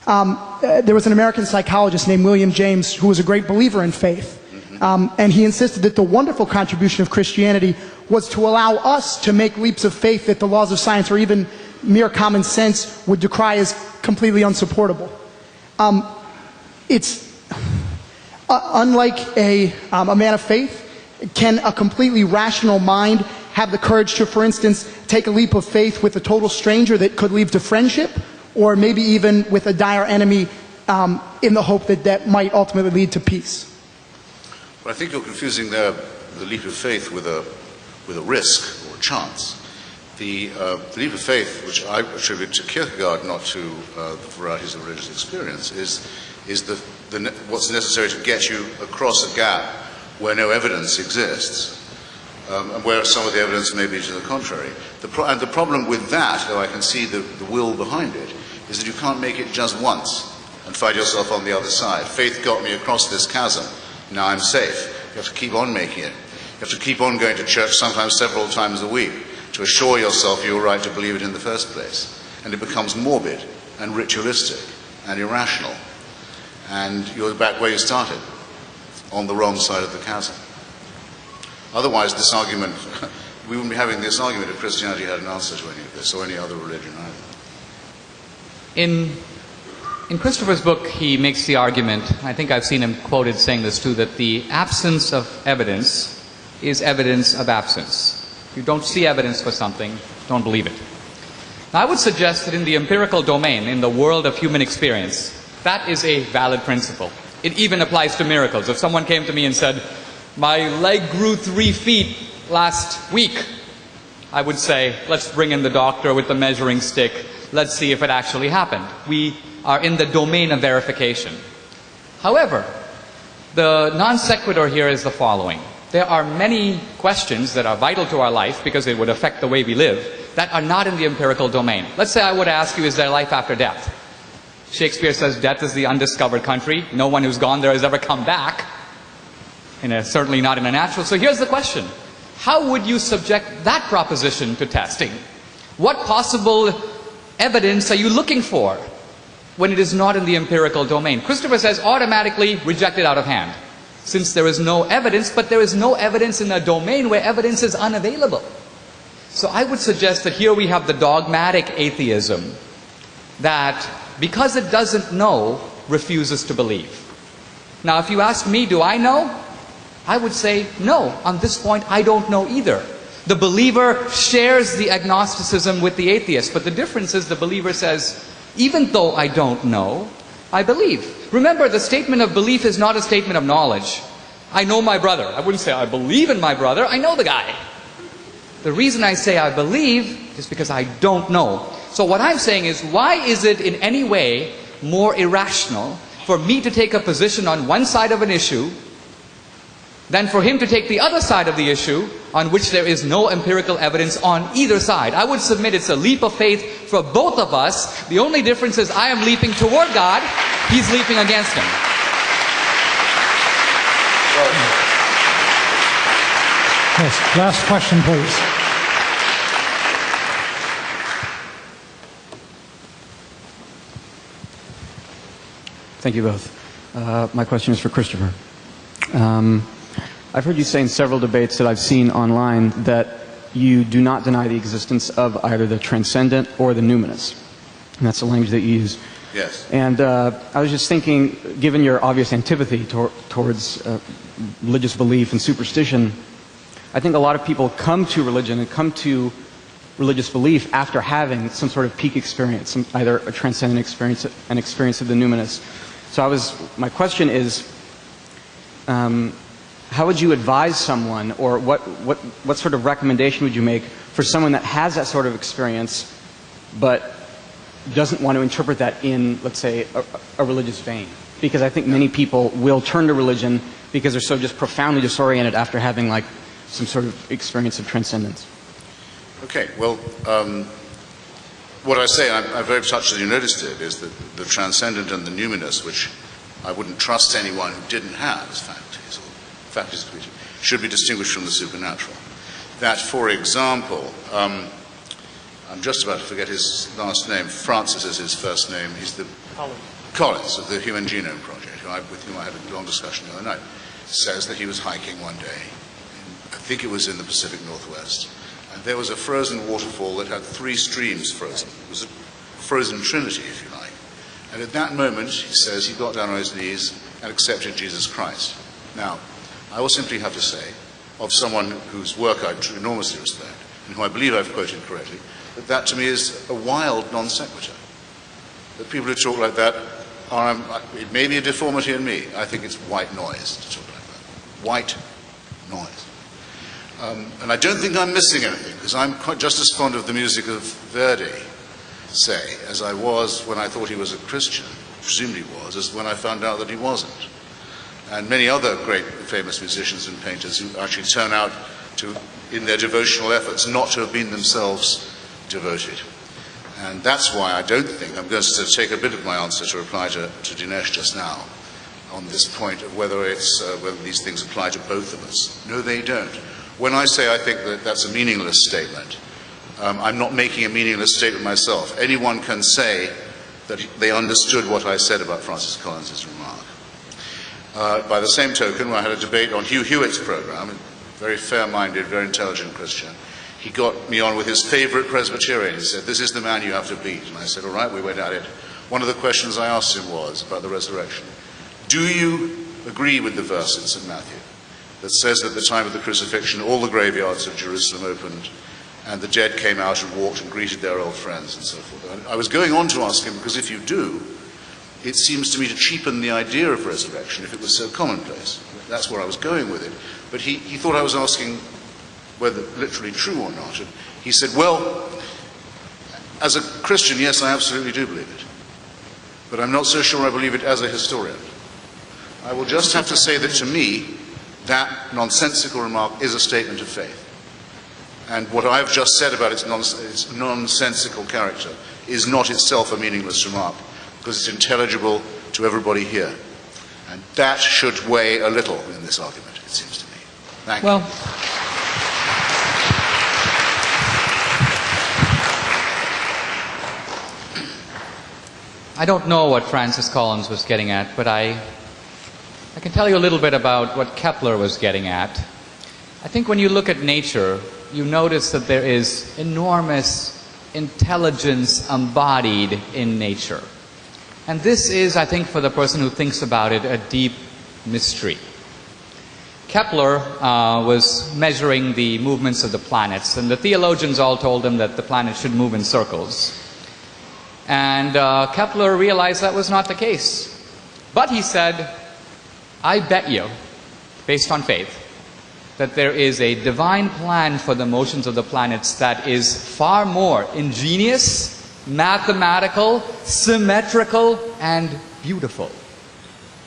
There was an American psychologist named William James who was a great believer in faith. And he insisted that the wonderful contribution of Christianity was to allow us to make leaps of faith that the laws of science or even mere common sense would decry as completely unsupportable. Unlike a man of faith, can a completely rational mind have the courage to, for instance, take a leap of faith with a total stranger that could lead to friendship, or maybe even with a dire enemy in the hope that that might ultimately lead to peace? Well, I think you're confusing the leap of faith with a risk or a chance. The leap of faith, which I attribute to Kierkegaard, not to the varieties of religious experience, is what's necessary to get you across a gap where no evidence exists, and where some of the evidence may be to the contrary. And the problem with that, though I can see the will behind it, is that you can't make it just once and find yourself on the other side. Faith got me across this chasm. Now I'm safe. You have to keep on making it. You have to keep on going to church, sometimes several times a week, to assure yourself you're right to believe it in the first place. And it becomes morbid and ritualistic and irrational. and you're back where you started, on the wrong side of the chasm. Otherwise, this argument, we wouldn't be having this argument if Christianity had an answer to any of this, or any other religion either. In Christopher's book, he makes the argument, I think I've seen him quoted saying this too, that the absence of evidence is evidence of absence. If you don't see evidence for something, don't believe it. Now, I would suggest that in the empirical domain, in the world of human experience, that is a valid principle. It even applies to miracles. If someone came to me and said, my leg grew 3 feet last week, I would say, let's bring in the doctor with the measuring stick. Let's see if it actually happened. We are in the domain of verification. However, the non sequitur here is the following. There are many questions that are vital to our life because they would affect the way we live that are not in the empirical domain. Let's say I would ask you, is there life after death? Shakespeare says death is the undiscovered country. No one who's gone there has ever come back. And certainly not in a natural. So here's the question. How would you subject that proposition to testing? What possible evidence are you looking for when it is not in the empirical domain? Christopher says automatically reject it out of hand, since there is no evidence, but there is no evidence in a domain where evidence is unavailable. So I would suggest that here we have the dogmatic atheism that, because it doesn't know, refuses to believe. Now, if you ask me, do I know? I would say, no, on this point I don't know either. The believer shares the agnosticism with the atheist, but the difference is the believer says, even though I don't know, I believe. Remember, the statement of belief is not a statement of knowledge. I know my brother. I wouldn't say I believe in my brother, I know the guy. The reason I say I believe is because I don't know. So what I'm saying is, why is it in any way more irrational for me to take a position on one side of an issue than for him to take the other side of the issue on which there is no empirical evidence on either side? I would submit it's a leap of faith for both of us. The only difference is I am leaping toward God, he's leaping against him. Yes, last question, please. Thank you both. My question is for Christopher. I've heard you say in several debates that I've seen online that you do not deny the existence of either the transcendent or the numinous. And that's the language that you use. Yes. And I was just thinking, given your obvious antipathy towards religious belief and superstition, I think a lot of people come to religion and come to religious belief after having some sort of peak experience, either a transcendent experience, an experience of the numinous. So my question is, how would you advise someone, or what sort of recommendation would you make for someone that has that sort of experience but doesn't want to interpret that in, let's say, a religious vein? Because I think many people will turn to religion because they're so just profoundly disoriented after having like some sort of experience of transcendence. Okay, well, what I say, I'm very touched that you noticed it, is that the transcendent and the numinous, which I wouldn't trust anyone who didn't have as faculties, or faculties which should be distinguished from the supernatural. That, for example, I'm just about to forget his last name. Francis is his first name. He's the Collins of the Human Genome Project, with whom I had a long discussion the other night, says that he was hiking one day. I think it was in the Pacific Northwest. And there was a frozen waterfall that had 3 streams frozen. It was a frozen trinity, if you like. And at that moment, he says, he got down on his knees and accepted Jesus Christ. Now, I will simply have to say, of someone whose work I enormously respect, and who I believe I've quoted correctly, that to me is a wild non sequitur. That people who talk like that are, it may be a deformity in me, I think it's white noise to talk like that. White noise. And I don't think I'm missing anything, because I'm quite just as fond of the music of Verdi, say, as I was when I thought he was a Christian, presumably was, as when I found out that he wasn't. And many other great famous musicians and painters who actually turn out to, in their devotional efforts, not to have been themselves devoted. And that's why I don't think, I'm going to take a bit of my answer to reply to Dinesh just now, on this point of whether these things apply to both of us. No, they don't. When I say I think that that's a meaningless statement, I'm not making a meaningless statement myself. Anyone can say that they understood what I said about Francis Collins's remark. By the same token, when I had a debate on Hugh Hewitt's program, a very fair-minded, very intelligent Christian, he got me on with his favorite Presbyterian. He said, "This is the man you have to beat." And I said, "All right," we went at it. One of the questions I asked him was about the resurrection. Do you agree with the verse in St. Matthew that says that at the time of the crucifixion, all the graveyards of Jerusalem opened, and the dead came out and walked and greeted their old friends and so forth? And I was going on to ask him, because if you do, it seems to me to cheapen the idea of resurrection if it was so commonplace. That's where I was going with it. But he thought I was asking whether literally true or not. And he said, well, as a Christian, yes, I absolutely do believe it. But I'm not so sure I believe it as a historian. I will just have to say that to me, that nonsensical remark is a statement of faith. And what I've just said about its nonsensical character is not itself a meaningless remark, because it's intelligible to everybody here. And that should weigh a little in this argument, it seems to me. Thank you. I don't know what Francis Collins was getting at, but I can tell you a little bit about what Kepler was getting at. I think when you look at nature, you notice that there is enormous intelligence embodied in nature. And this is, I think, for the person who thinks about it, a deep mystery. Kepler was measuring the movements of the planets, and the theologians all told him that the planets should move in circles. And Kepler realized that was not the case. But he said, I bet you, based on faith, that there is a divine plan for the motions of the planets that is far more ingenious, mathematical, symmetrical, and beautiful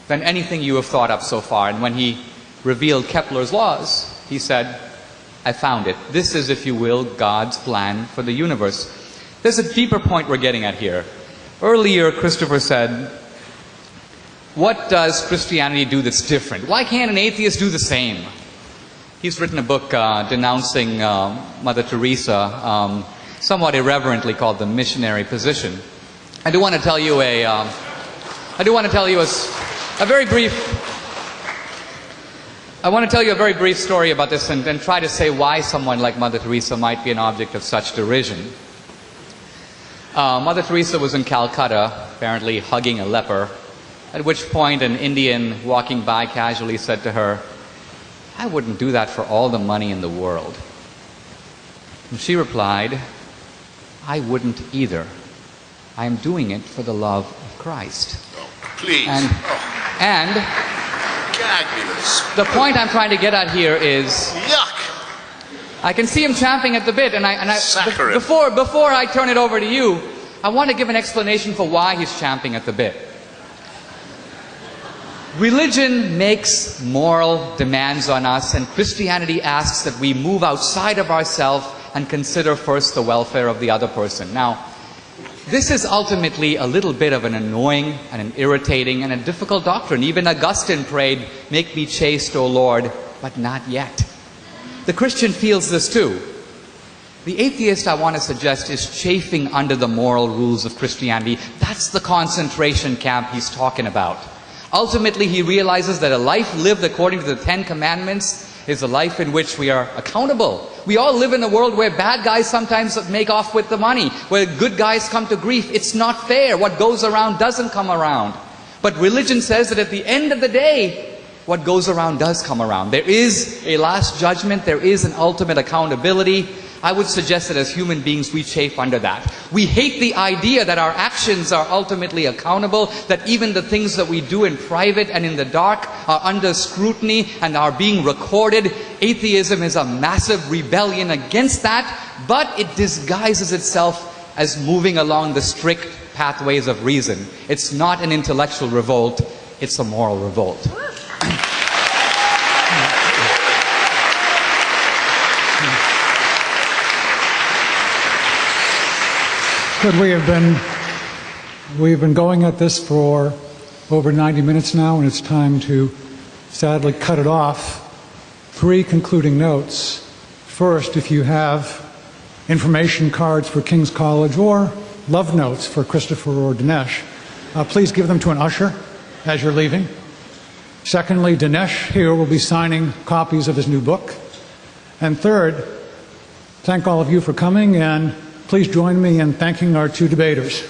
than anything you have thought of so far. And when he revealed Kepler's laws, he said, I found it. This is, if you will, God's plan for the universe. There's a deeper point we're getting at here. Earlier, Christopher said, what does Christianity do that's different? Why can't an atheist do the same? He's written a book denouncing Mother Teresa, somewhat irreverently called The Missionary Position. I do want to tell you a very brief story about this and try to say why someone like Mother Teresa might be an object of such derision. Mother Teresa was in Calcutta, apparently hugging a leper, at which point an Indian walking by casually said to her, I wouldn't do that for all the money in the world. And she replied, I wouldn't either. I am doing it for the love of Christ. Oh, please. And gag me with this. The point I'm trying to get at here is, yuck! I can see him champing at the bit, before I turn it over to you, I want to give an explanation for why he's champing at the bit. Religion makes moral demands on us, and Christianity asks that we move outside of ourselves and consider first the welfare of the other person. Now, this is ultimately a little bit of an annoying and an irritating and a difficult doctrine. Even Augustine prayed, make me chaste, O Lord, but not yet. The Christian feels this too. The atheist, I want to suggest, is chafing under the moral rules of Christianity. That's the concentration camp he's talking about. Ultimately, he realizes that a life lived according to the 10 Commandments is a life in which we are accountable. We all live in a world where bad guys sometimes make off with the money, where good guys come to grief. It's not fair. What goes around doesn't come around. But religion says that at the end of the day, what goes around does come around. There is a last judgment. There is an ultimate accountability. I would suggest that as human beings, we chafe under that. We hate the idea that our actions are ultimately accountable, that even the things that we do in private and in the dark are under scrutiny and are being recorded. Atheism is a massive rebellion against that, but it disguises itself as moving along the strict pathways of reason. It's not an intellectual revolt, it's a moral revolt. Good. We've been going at this for over 90 minutes now, and it's time to sadly cut it off. 3 concluding notes. First, if you have information cards for King's College or love notes for Christopher or Dinesh, please give them to an usher as you're leaving. Secondly, Dinesh here will be signing copies of his new book. And third, thank all of you for coming, and please join me in thanking our two debaters.